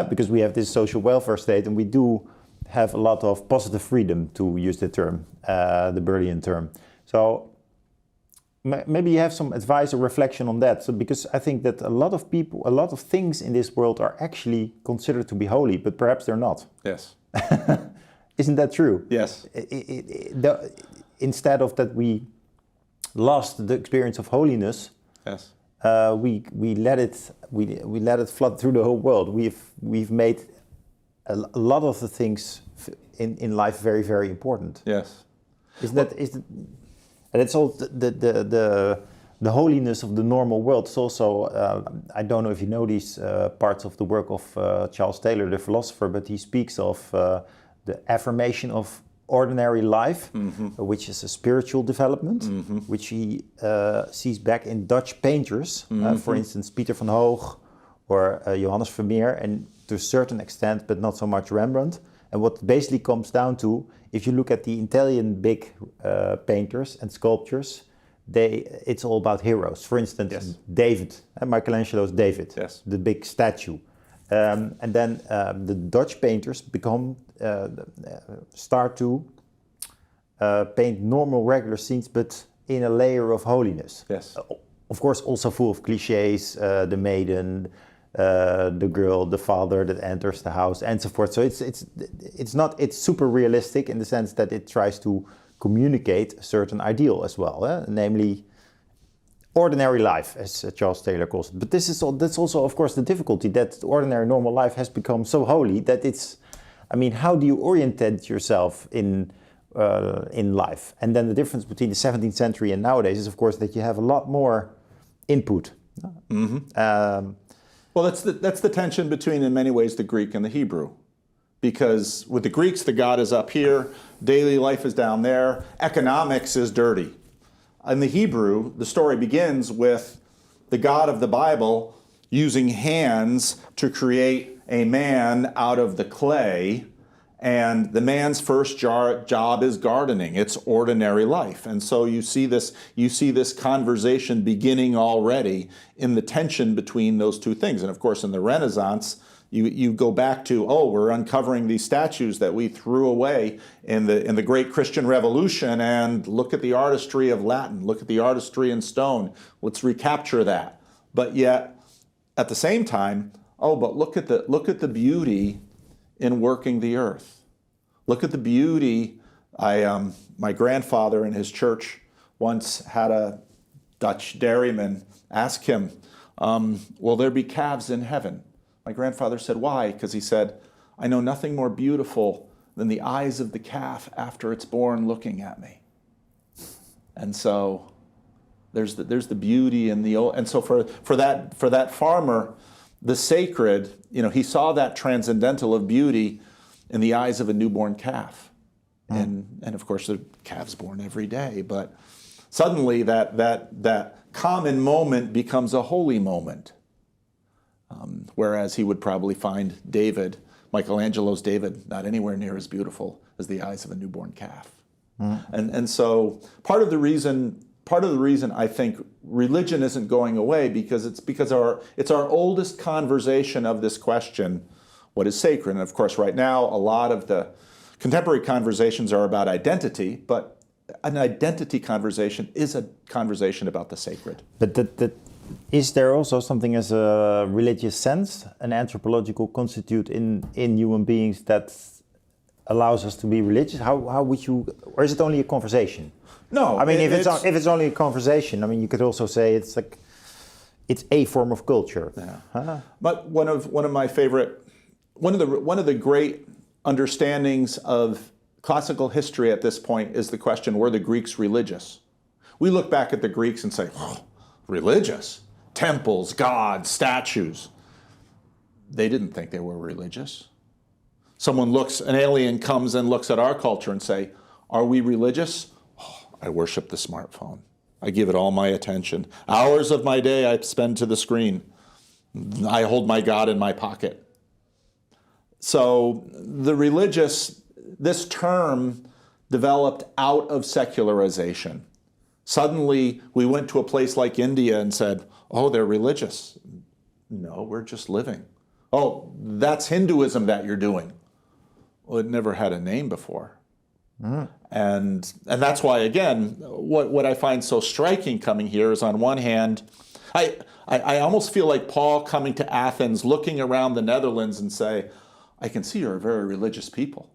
because we have this social welfare state and we do have a lot of positive freedom, to use the term, the Burlean term. So maybe you have some advice or reflection on that. So because I think that a lot of people, a lot of things in this world are actually considered to be holy, but perhaps they're not. Yes. Isn't that true? Yes. Instead of that we lost the experience of holiness, yes. We let it flood through the whole world. We've made a lot of the things in life very, very important. Yes. And it's all the holiness of the normal world. It's also I don't know if you know these parts of the work of Charles Taylor, the philosopher, but he speaks of the affirmation of ordinary life, which is a spiritual development, which he sees back in Dutch painters, for instance, Pieter van Hoog or Johannes Vermeer, and to a certain extent, but not so much Rembrandt. And what basically comes down to, if you look at the Italian big painters and sculptures, it's all about heroes. For instance, yes. David, Michelangelo's David, yes. the big statue. And then the Dutch painters start to paint normal, regular scenes, but in a layer of holiness. Yes. Of course, also full of cliches, the maiden, the girl, the father that enters the house, and so forth. So it's super realistic in the sense that it tries to communicate a certain ideal as well, namely ordinary life, as Charles Taylor calls it. But that's also, of course, the difficulty, that ordinary, normal life has become so holy that it's, I mean, how do you orientate yourself in life? And then the difference between the 17th century and nowadays is, of course, that you have a lot more input. Well, that's the tension between, in many ways, the Greek and the Hebrew. Because with the Greeks, the God is up here, daily life is down there, economics is dirty. In the Hebrew, the story begins with the God of the Bible using hands to create a man out of the clay, and the man's first job is gardening. It's ordinary life. And so you see this conversation beginning already in the tension between those two things. And of course, in the Renaissance, you go back to, we're uncovering these statues that we threw away in the great Christian Revolution, and look at the artistry of Latin, look at the artistry in stone. Let's recapture that. But yet, at the same time, but look at the beauty in working the earth. Look at the beauty. My grandfather in his church once had a Dutch dairyman ask him, will there be calves in heaven? My grandfather said, why? Because he said, I know nothing more beautiful than the eyes of the calf after it's born looking at me. And so there's the beauty in the old. And so for that farmer, the sacred, he saw that transcendental of beauty in the eyes of a newborn calf. And of course, the calf's born every day. But suddenly that common moment becomes a holy moment. Whereas he would probably find Michelangelo's David, not anywhere near as beautiful as the eyes of a newborn calf. And so part of the reason I think religion isn't going away because it's our oldest conversation of this question, what is sacred? And of course, right now, a lot of the contemporary conversations are about identity, but an identity conversation is a conversation about the sacred. But is there also something as a religious sense, an anthropological constitute in human beings that allows us to be religious? How would you, or is it only a conversation? No, I mean, if it's only a conversation, I mean, you could also say it's a form of culture. Yeah. But one of the great understandings of classical history at this point is the question: were the Greeks religious? We look back at the Greeks and say, religious? Temples, gods, statues. They didn't think they were religious. An alien comes and looks at our culture and say, are we religious? I worship the smartphone. I give it all my attention. Hours of my day I spend to the screen. I hold my God in my pocket. So the religious, this term developed out of secularization. Suddenly, we went to a place like India and said, they're religious. No, we're just living. That's Hinduism that you're doing. Well, it never had a name before. And that's why, again, what I find so striking coming here is, on one hand, I almost feel like Paul coming to Athens, looking around the Netherlands and say, I can see you're a very religious people.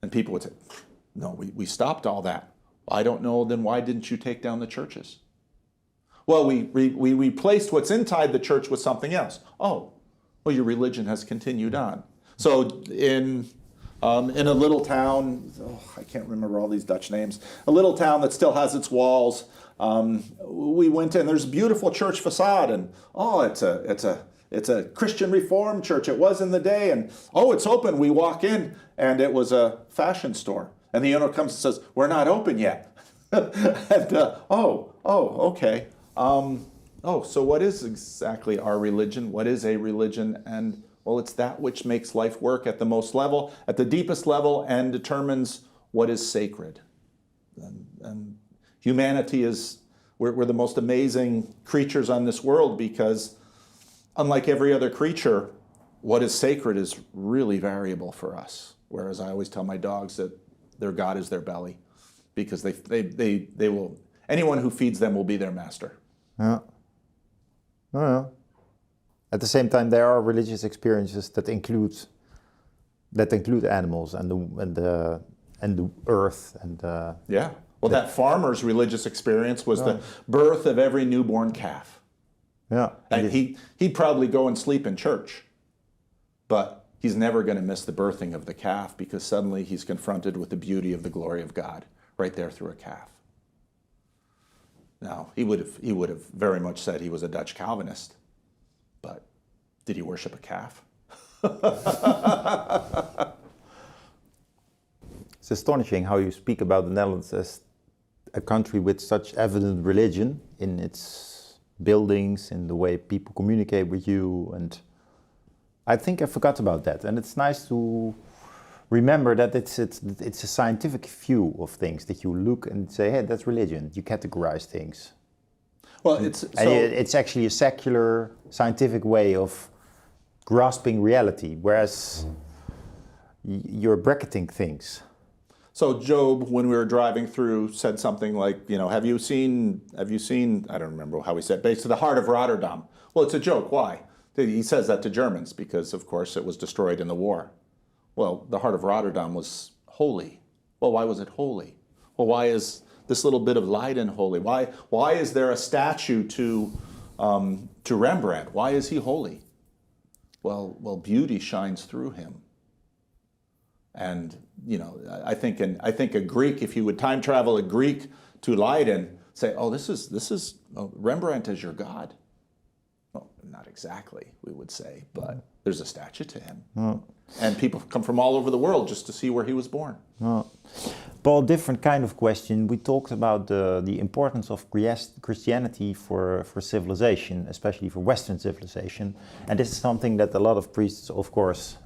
And people would say, no, we stopped all that. I don't know, then why didn't you take down the churches? Well, we replaced what's inside the church with something else. Your religion has continued on. So in a little town, I can't remember all these Dutch names, a little town that still has its walls, we went in, there's a beautiful church facade, and it's a Christian Reformed church. It was in the day, and it's open. We walk in, and it was a fashion store. And the owner comes and says, we're not open yet. And, okay. So what is exactly our religion? What is a religion? And, it's that which makes life work at the deepest level, and determines what is sacred. And humanity we're the most amazing creatures on this world, because unlike every other creature, what is sacred is really variable for us. Whereas I always tell my dogs that their God is their belly, because they will, anyone who feeds them will be their master. Yeah. At the same time, there are religious experiences that include animals and the earth and yeah. Well, that farmer's religious experience was the birth of every newborn calf. Yeah. And he'd probably go and sleep in church, but he's never going to miss the birthing of the calf because suddenly he's confronted with the beauty of the glory of God right there through a calf. Now, he would have very much said he was a Dutch Calvinist, but did he worship a calf? It's astonishing how you speak about the Netherlands as a country with such evident religion in its buildings, in the way people communicate with you, and I think I forgot about that. And it's nice to remember that it's a scientific view of things, that you look and say, hey, that's religion. You categorize things. Well, it's actually a secular, scientific way of grasping reality, whereas you're bracketing things. So Job, when we were driving through, said something like, have you seen, I don't remember how he said, based to the heart of Rotterdam. Well, it's a joke. Why? He says that to Germans because, of course, it was destroyed in the war. Well, the heart of Rotterdam was holy. Well, why was it holy? Well, why is this little bit of Leiden holy? Why is there a statue to Rembrandt? Why is he holy? Well, beauty shines through him. And I think a Greek, if you would time travel a Greek to Leiden, say, oh, this is Rembrandt is your god. Well, not exactly, we would say, but there's a statue to him. And people come from all over the world just to see where he was born. Paul, different kind of question. We talked about the importance of Christianity for civilization, especially for Western civilization. And this is something that a lot of priests, of course,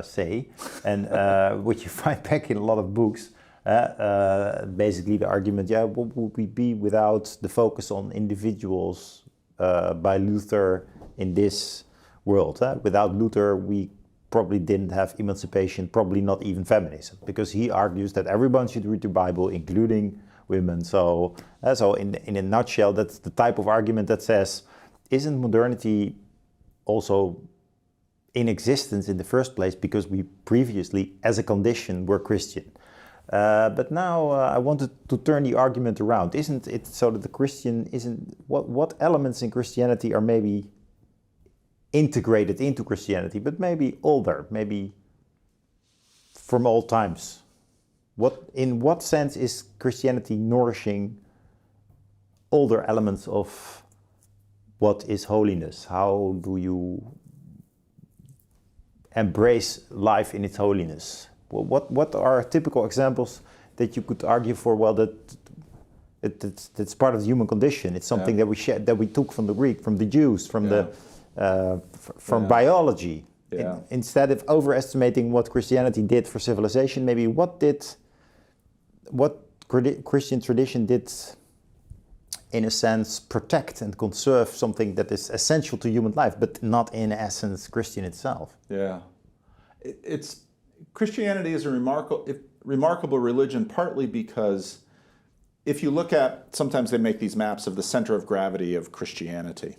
say, and which you find back in a lot of books. Basically the argument, what would we be without the focus on individuals by Luther in this world? Without Luther, we probably didn't have emancipation, probably not even feminism, because he argues that everyone should read the Bible, including women. So in a nutshell, that's the type of argument that says, isn't modernity also in existence in the first place because we previously, as a condition, were Christian? But now I wanted to turn the argument around. Isn't it so that the Christian isn't, what elements in Christianity are maybe integrated into Christianity, but maybe older, maybe from all times? In what sense is Christianity nourishing older elements of what is holiness? How do you embrace life in its holiness? What are typical examples that you could argue for? Well, that's part of the human condition. It's something that we took from the Greek, from the Jews, from biology. Instead of overestimating what Christianity did for civilization, maybe what Christian tradition did, in a sense, protect and conserve something that is essential to human life, but not in essence Christian itself. Yeah, Christianity is a remarkable religion, partly because if you look at, sometimes they make these maps of the center of gravity of Christianity.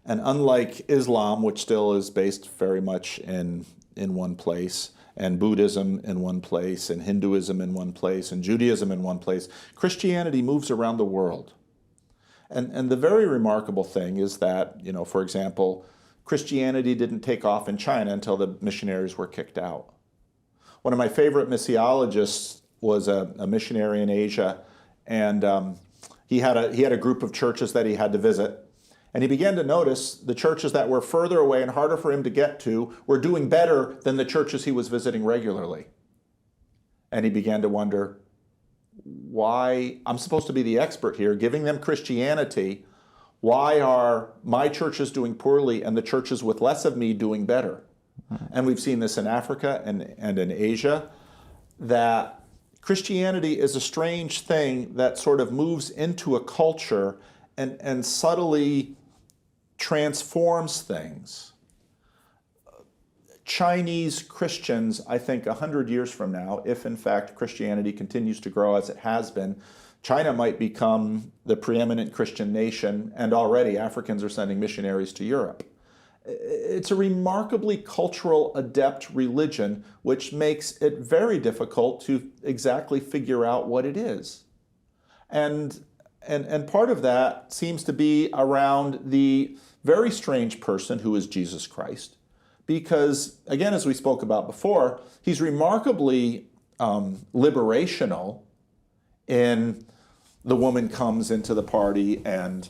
And unlike Islam, which still is based very much in one place, and Buddhism in one place, and Hinduism in one place, and Judaism in one place, Christianity moves around the world. And the very remarkable thing is that, for example, Christianity didn't take off in China until the missionaries were kicked out. One of my favorite missiologists was a missionary in Asia, and he had a group of churches that he had to visit. And he began to notice the churches that were further away and harder for him to get to were doing better than the churches he was visiting regularly. And he began to wonder, why? I'm supposed to be the expert here, giving them Christianity. Why are my churches doing poorly and the churches with less of me doing better? And we've seen this in Africa and in Asia, that Christianity is a strange thing that sort of moves into a culture and subtly transforms things. Chinese Christians, I think 100 years from now, if in fact Christianity continues to grow as it has been, China might become the preeminent Christian nation, and already Africans are sending missionaries to Europe. It's a remarkably cultural, adept religion, which makes it very difficult to exactly figure out what it is. And part of that seems to be around the very strange person who is Jesus Christ. Because, again, as we spoke about before, he's remarkably liberational in the woman comes into the party and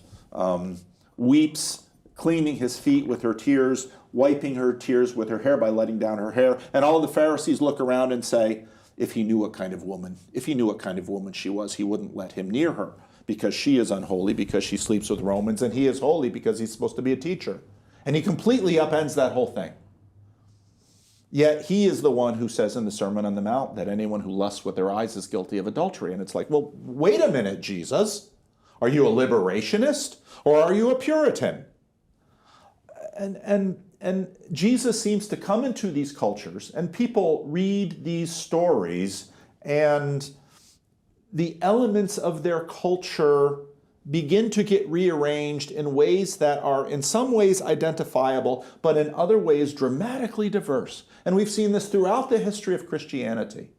weeps, cleaning his feet with her tears, wiping her tears with her hair by letting down her hair. And all the Pharisees look around and say, if he knew what kind of woman she was, he wouldn't let him near her, because she is unholy, because she sleeps with Romans, and he is holy because he's supposed to be a teacher. And he completely upends that whole thing. Yet he is the one who says in the Sermon on the Mount that anyone who lusts with their eyes is guilty of adultery. And it's like, well, wait a minute, Jesus. Are you a liberationist or are you a Puritan? And Jesus seems to come into these cultures, and people read these stories, and the elements of their culture begin to get rearranged in ways that are in some ways identifiable, but in other ways dramatically diverse. And we've seen this throughout the history of Christianity.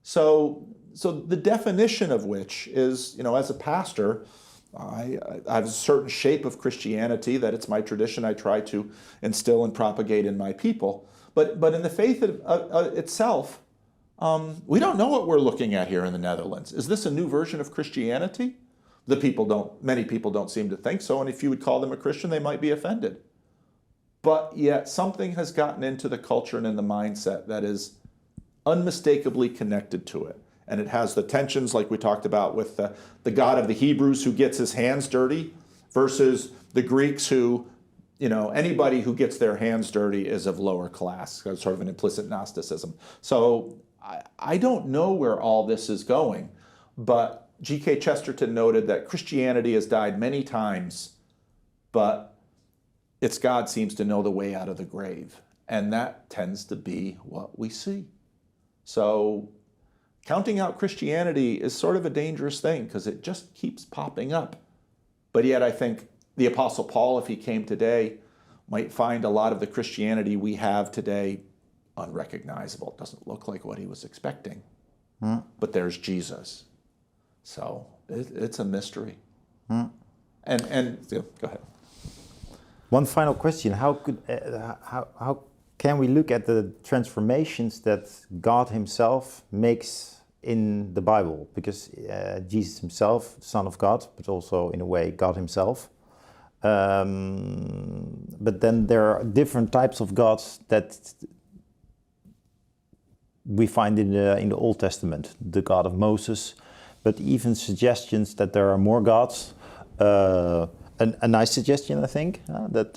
So the definition of which is, as a pastor, I have a certain shape of Christianity that it's my tradition I try to instill and propagate in my people. But in the faith itself, we don't know what we're looking at here in the Netherlands. Is this a new version of Christianity? Many people don't seem to think so, and if you would call them a Christian, they might be offended. But yet something has gotten into the culture and in the mindset that is unmistakably connected to it. And it has the tensions like we talked about with the God of the Hebrews who gets his hands dirty versus the Greeks who, anybody who gets their hands dirty is of lower class, sort of an implicit Gnosticism. So I don't know where all this is going, but G.K. Chesterton noted that Christianity has died many times, but its God seems to know the way out of the grave. And that tends to be what we see. So counting out Christianity is sort of a dangerous thing because it just keeps popping up. But yet I think the Apostle Paul, if he came today, might find a lot of the Christianity we have today unrecognizable. It doesn't look like what he was expecting. But there's Jesus. So it's a mystery. And go ahead. One final question: how can we look at the transformations that God Himself makes in the Bible? Because Jesus Himself, Son of God, but also in a way God Himself. But then there are different types of gods that we find in the Old Testament. The God of Moses. But even suggestions that there are more gods, a nice suggestion, I think, that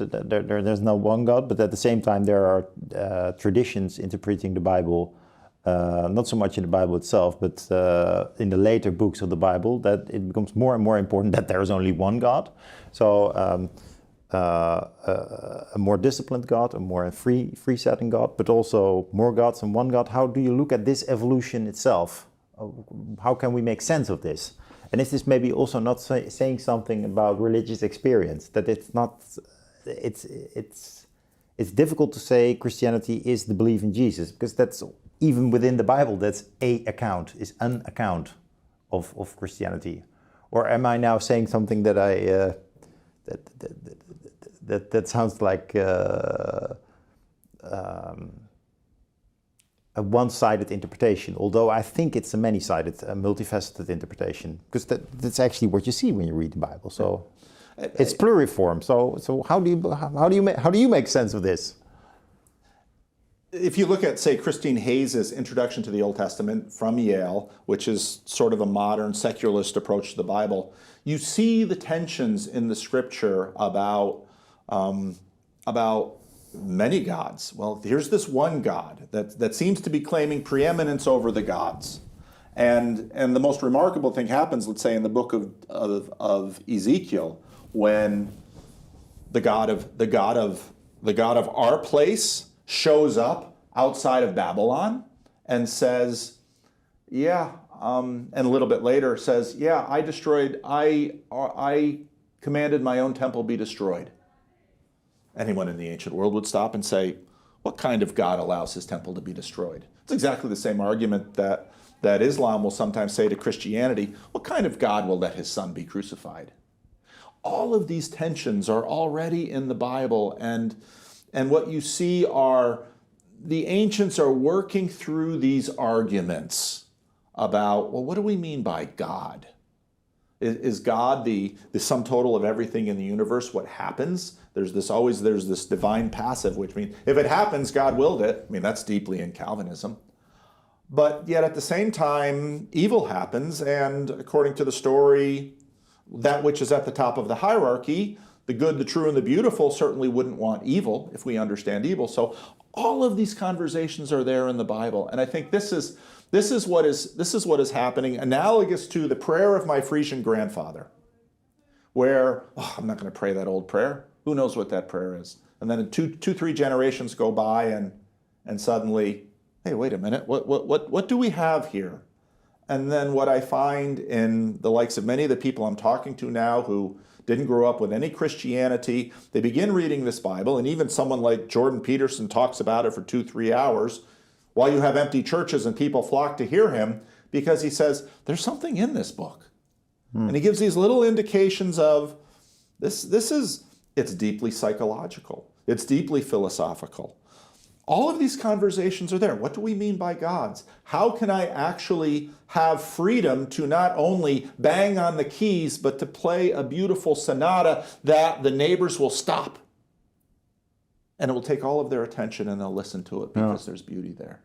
there's no one God, but at the same time there are traditions interpreting the Bible, not so much in the Bible itself, but in the later books of the Bible, that it becomes more and more important that there is only one God. So a more disciplined God, a more free-setting God, but also more gods than one God. How do you look at this evolution itself? How can we make sense of this? And is this maybe also not saying something about religious experience? That it's not, it's difficult to say Christianity is the belief in Jesus, because that's even within the Bible. That's an account of Christianity. Or am I now saying something that that sounds like a one-sided interpretation, although I think it's a many-sided, multifaceted interpretation, because that's actually what you see when you read the Bible. So it's pluriform. So how do you make sense of this? If you look at, say, Christine Hayes' Introduction to the Old Testament from Yale, which is sort of a modern secularist approach to the Bible, you see the tensions in the Scripture about many gods. Well, here's this one God that seems to be claiming preeminence over the gods. And the most remarkable thing happens, let's say, in the book of Ezekiel, when the God of our place shows up outside of Babylon and says, and a little bit later says, I commanded my own temple be destroyed. Anyone in the ancient world would stop and say, what kind of God allows his temple to be destroyed? It's exactly the same argument that that Islam will sometimes say to Christianity, what kind of God will let his son be crucified? All of these tensions are already in the Bible, and what you see are the ancients are working through these arguments about, well, what do we mean by God? Is God the sum total of everything in the universe? What happens? There's this divine passive, which means if it happens, God willed it. I mean, that's deeply in Calvinism. But yet at the same time, evil happens, and according to the story, that which is at the top of the hierarchy, the good, the true, and the beautiful, certainly wouldn't want evil if we understand evil. So all of these conversations are there in the Bible, and I think this is what is happening, analogous to the prayer of my Frisian grandfather, where I'm not going to pray that old prayer. Who knows what that prayer is? And then three generations go by, and suddenly, hey, wait a minute, what do we have here? And then what I find in the likes of many of the people I'm talking to now who didn't grow up with any Christianity, they begin reading this Bible, and even someone like Jordan Peterson talks about it for 2-3 hours, while you have empty churches and people flock to hear him, because he says, there's something in this book. And he gives these little indications of, it's deeply psychological. It's deeply philosophical. All of these conversations are there. What do we mean by gods? How can I actually have freedom to not only bang on the keys, but to play a beautiful sonata that the neighbors will stop? And it will take all of their attention, and they'll listen to it because there's beauty there.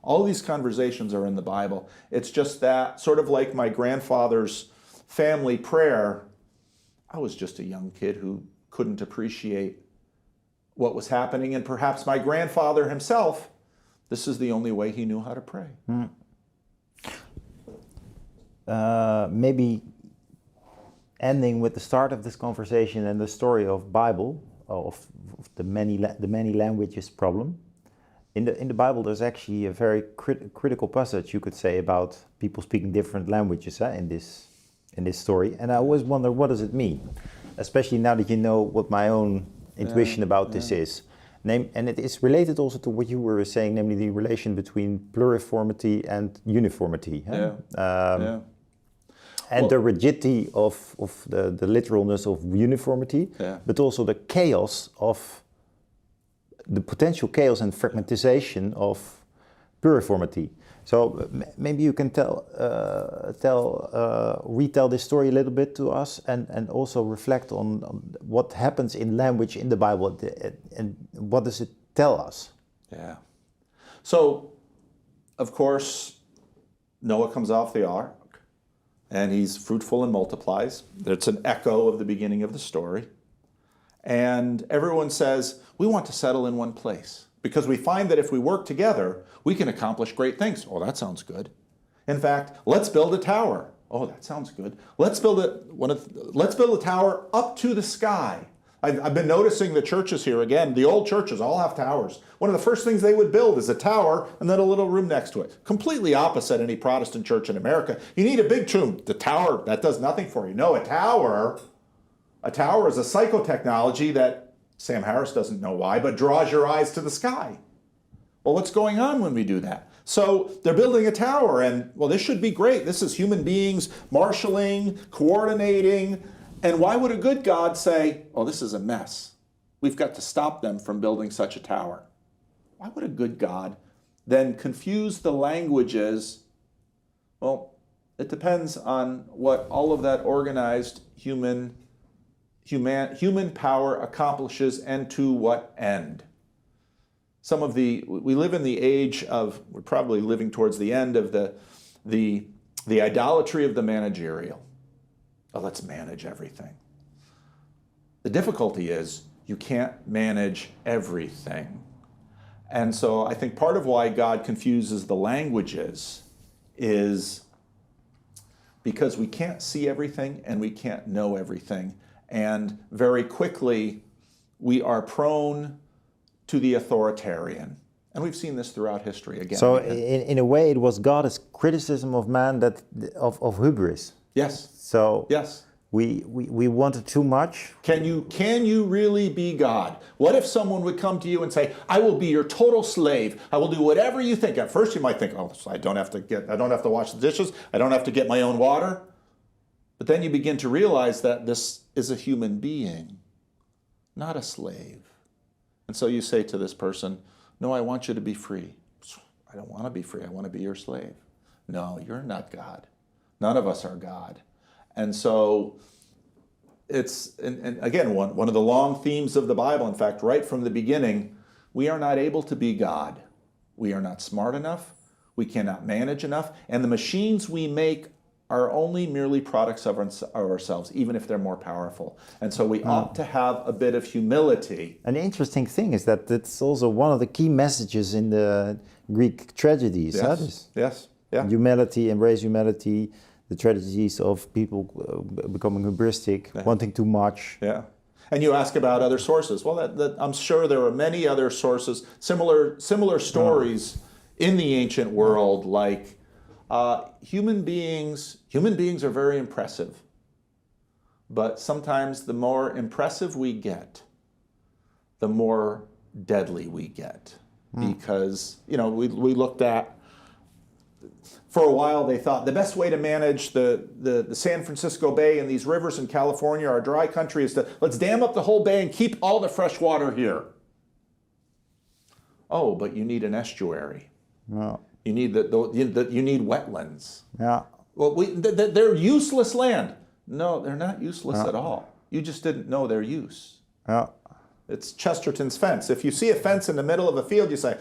All of these conversations are in the Bible. It's just that, sort of like my grandfather's family prayer, I was just a young kid who couldn't appreciate what was happening, and perhaps my grandfather himself, this is the only way he knew how to pray. Maybe ending with the start of this conversation and the story of Bible, of the many languages problem. In the Bible, there's actually a very critical passage, you could say, about people speaking different languages in this story. And I always wonder, what does it mean? Especially now that you know what my own intuition about this is. And it is related also to what you were saying, namely the relation between pluriformity and uniformity. And the rigidity of the literalness of uniformity, but also the chaos of the potential chaos and fragmentization of pluriformity. So maybe you can retell this story a little bit to us, and also reflect on what happens in language in the Bible, and what does it tell us? Yeah. So, of course, Noah comes off the ark, and he's fruitful and multiplies. It's an echo of the beginning of the story. And everyone says, we want to settle in one place, because we find that if we work together, we can accomplish great things. Oh, that sounds good. In fact, let's build a tower. Oh, that sounds good. Let's build a tower up to the sky. I've been noticing the churches here, again, the old churches all have towers. One of the first things they would build is a tower and then a little room next to it. Completely opposite any Protestant church in America. You need a big tomb. The tower, that does nothing for you. No, a tower is a psychotechnology that Sam Harris doesn't know why, but draws your eyes to the sky. Well, what's going on when we do that? So they're building a tower, and, well, this should be great. This is human beings marshaling, coordinating. And why would a good God say, oh, this is a mess? We've got to stop them from building such a tower. Why would a good God then confuse the languages? Well, it depends on what all of that organized human power accomplishes, and to what end. We live in the age of, we're probably living towards the end of the idolatry of the managerial. Oh, let's manage everything. The difficulty is you can't manage everything. And so I think part of why God confuses the languages is because we can't see everything and we can't know everything. And very quickly, we are prone to the authoritarian. And we've seen this throughout history again. So in a way, it was God's criticism of man, of hubris. Yes. So yes. we want it too much. Can you really be God? What if someone would come to you and say, I will be your total slave. I will do whatever you think. At first you might think, oh, so I don't have to wash the dishes. I don't have to get my own water. But then you begin to realize that this is a human being, not a slave. And so you say to this person, no, I want you to be free. I don't want to be free. I want to be your slave. No, you're not God. None of us are God. And so it's, and again, one of the long themes of the Bible, in fact, right from the beginning, we are not able to be God. We are not smart enough. We cannot manage enough. And the machines we make are only merely products of ourselves, even if they're more powerful. And so we ought to have a bit of humility. An interesting thing is that it's also one of the key messages in the Greek tragedies. Yes, yes, yeah. Humility, embrace humility, the tragedies of people becoming hubristic, wanting too much. Yeah. And you ask about other sources. Well, I'm sure there are many other sources, similar stories in the ancient world, like human beings are very impressive. But sometimes the more impressive we get, the more deadly we get. Because, we looked at, for a while they thought the best way to manage the San Francisco Bay and these rivers in California, our dry country, is to let's dam up the whole bay and keep all the fresh water here. Oh, but you need an estuary. No. You need you need wetlands. Yeah. Well, they're useless land. No, they're not useless at all. You just didn't know their use. Yeah. It's Chesterton's fence. If you see a fence in the middle of a field, you say,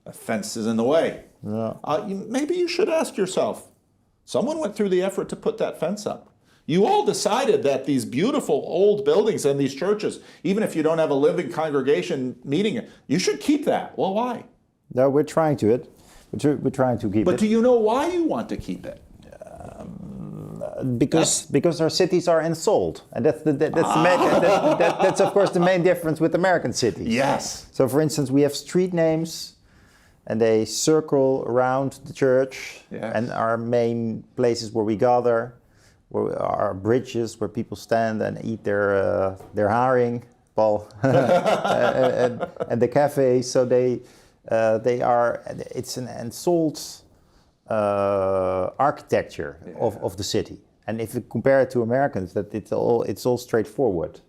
a fence is in the way. Yeah. Maybe you should ask yourself, someone went through the effort to put that fence up. You all decided that these beautiful old buildings and these churches, even if you don't have a living congregation meeting it, you should keep that. Well, why? No, we're trying to it. We're trying to keep it. But do you know why you want to keep it? Because our cities are ensouled, and that's of course the main difference with American cities. Yes. So, for instance, we have street names, and they circle around the church, Yes. and our main places where we gather, where are bridges where people stand and eat their haring, Paul, and the cafes. So it's an ensouled architecture of the city. And if you compare it to Americans, that it's all straightforward.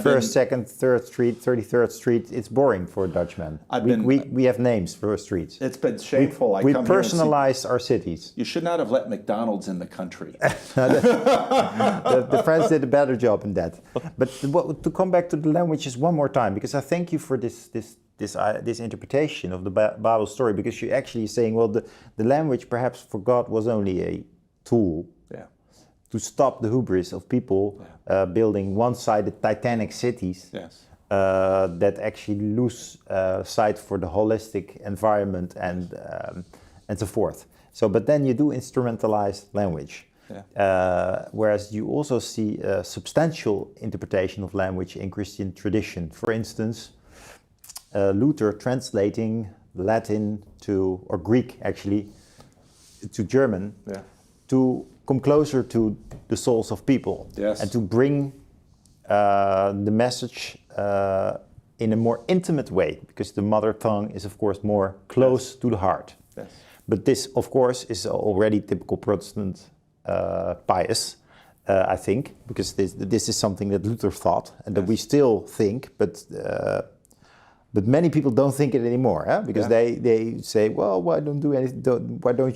First, second, third street, 33rd Street. It's boring for a Dutchman. We have names for streets. It's been shameful. We personalize our cities. You should not have let McDonald's in the country. The French did a better job in that. But to come back to the languages one more time, because I thank you for this interpretation of the Bible story, because you're actually saying, well, the language perhaps for God was only a tool to stop the hubris of people building one-sided Titanic cities that actually lose sight for the holistic environment and so forth. So, but then you do instrumentalize language. Whereas you also see a substantial interpretation of language in Christian tradition. For instance, Luther translating Latin or Greek actually, to German, to come closer to the souls of people, and to bring the message in a more intimate way, because the mother tongue is of course more close to the heart. But this of course is already typical Protestant bias, I think, because this is something that Luther thought and that we still think, but many people don't think it anymore, because they say, well, why don't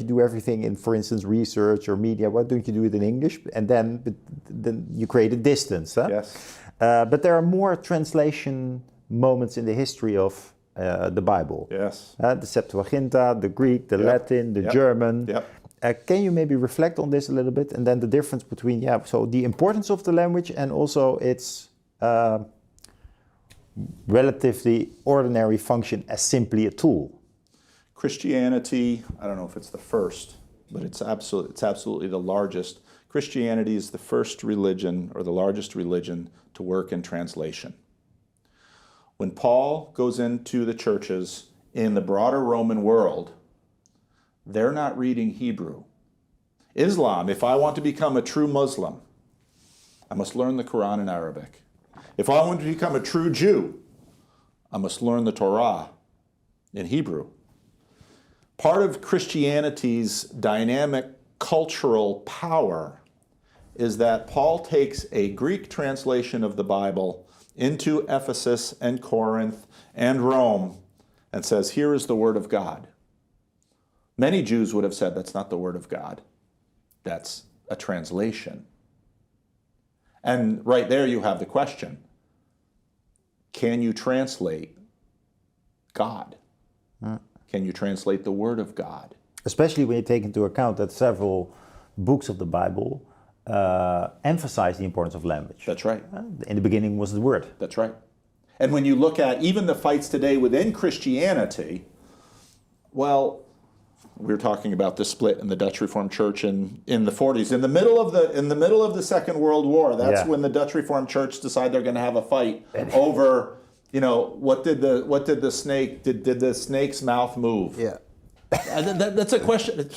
you do everything in, for instance, research or media? Why don't you do it in English? And then you create a distance. But there are more translation moments in the history of the Bible. The Septuaginta, the Greek, the Latin, the German. Can you maybe reflect on this a little bit, and then the difference between so the importance of the language and also its relatively ordinary function as simply a tool? Christianity, I don't know if it's the first, but it's absolutely the largest. Christianity is the first religion, or the largest religion, to work in translation. When Paul goes into the churches in the broader Roman world, they're not reading Hebrew. Islam, if I want to become a true Muslim, I must learn the Quran in Arabic. If I want to become a true Jew, I must learn the Torah in Hebrew. Part of Christianity's dynamic cultural power is that Paul takes a Greek translation of the Bible into Ephesus and Corinth and Rome and says, here is the Word of God. Many Jews would have said, that's not the Word of God. That's a translation. And right there you have the question, can you translate God? Can you translate the Word of God? Especially when you take into account that several books of the Bible emphasize the importance of language. That's right. In the beginning was the Word. That's right. And when you look at even the fights today within Christianity, well, we were talking about the split in the Dutch Reformed Church in the 40s. In the middle of the Second World War, that's when the Dutch Reformed Church decide they're going to have a fight over, what did the snake's mouth move? Yeah. And that's a question.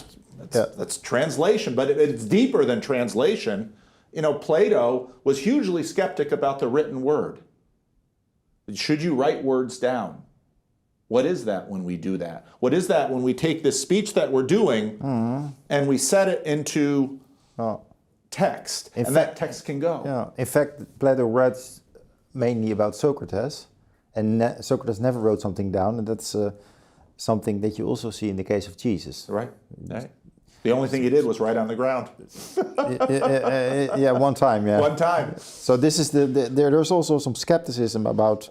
That's translation, but it's deeper than translation. Plato was hugely skeptic about the written word. Should you write words down? What is that when we do that? What is that when we take this speech that we're doing and we set it into text, and that text can go? Yeah. In fact, Plato writes mainly about Socrates, and Socrates never wrote something down, and that's something that you also see in the case of Jesus. Right. The only thing he did was write on the ground. Yeah, one time. Yeah. One time. So this is there's also some skepticism about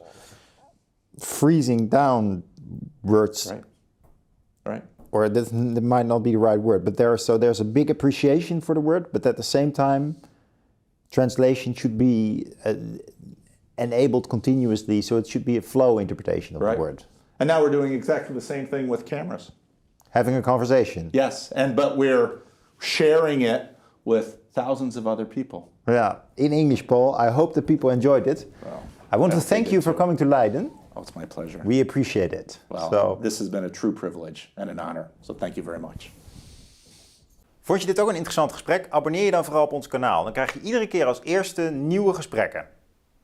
freezing down words. Right. Or that might not be the right word, but there's a big appreciation for the word, but at the same time, translation should be enabled continuously, so it should be a flow interpretation of the word. And now we're doing exactly the same thing with cameras. Having a conversation. Yes, but we're sharing it with thousands of other people. Yeah, in English, Paul. I hope that people enjoyed it. Well, I want to thank you for coming to Leiden. Oh, it's my pleasure. We appreciate it. Well, this has been a true privilege and an honor. So thank you very much. Vond je dit ook een interessant gesprek? Abonneer je dan vooral op ons kanaal. Dan krijg je iedere keer als eerste nieuwe gesprekken.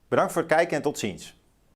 Bedankt voor het kijken en tot ziens.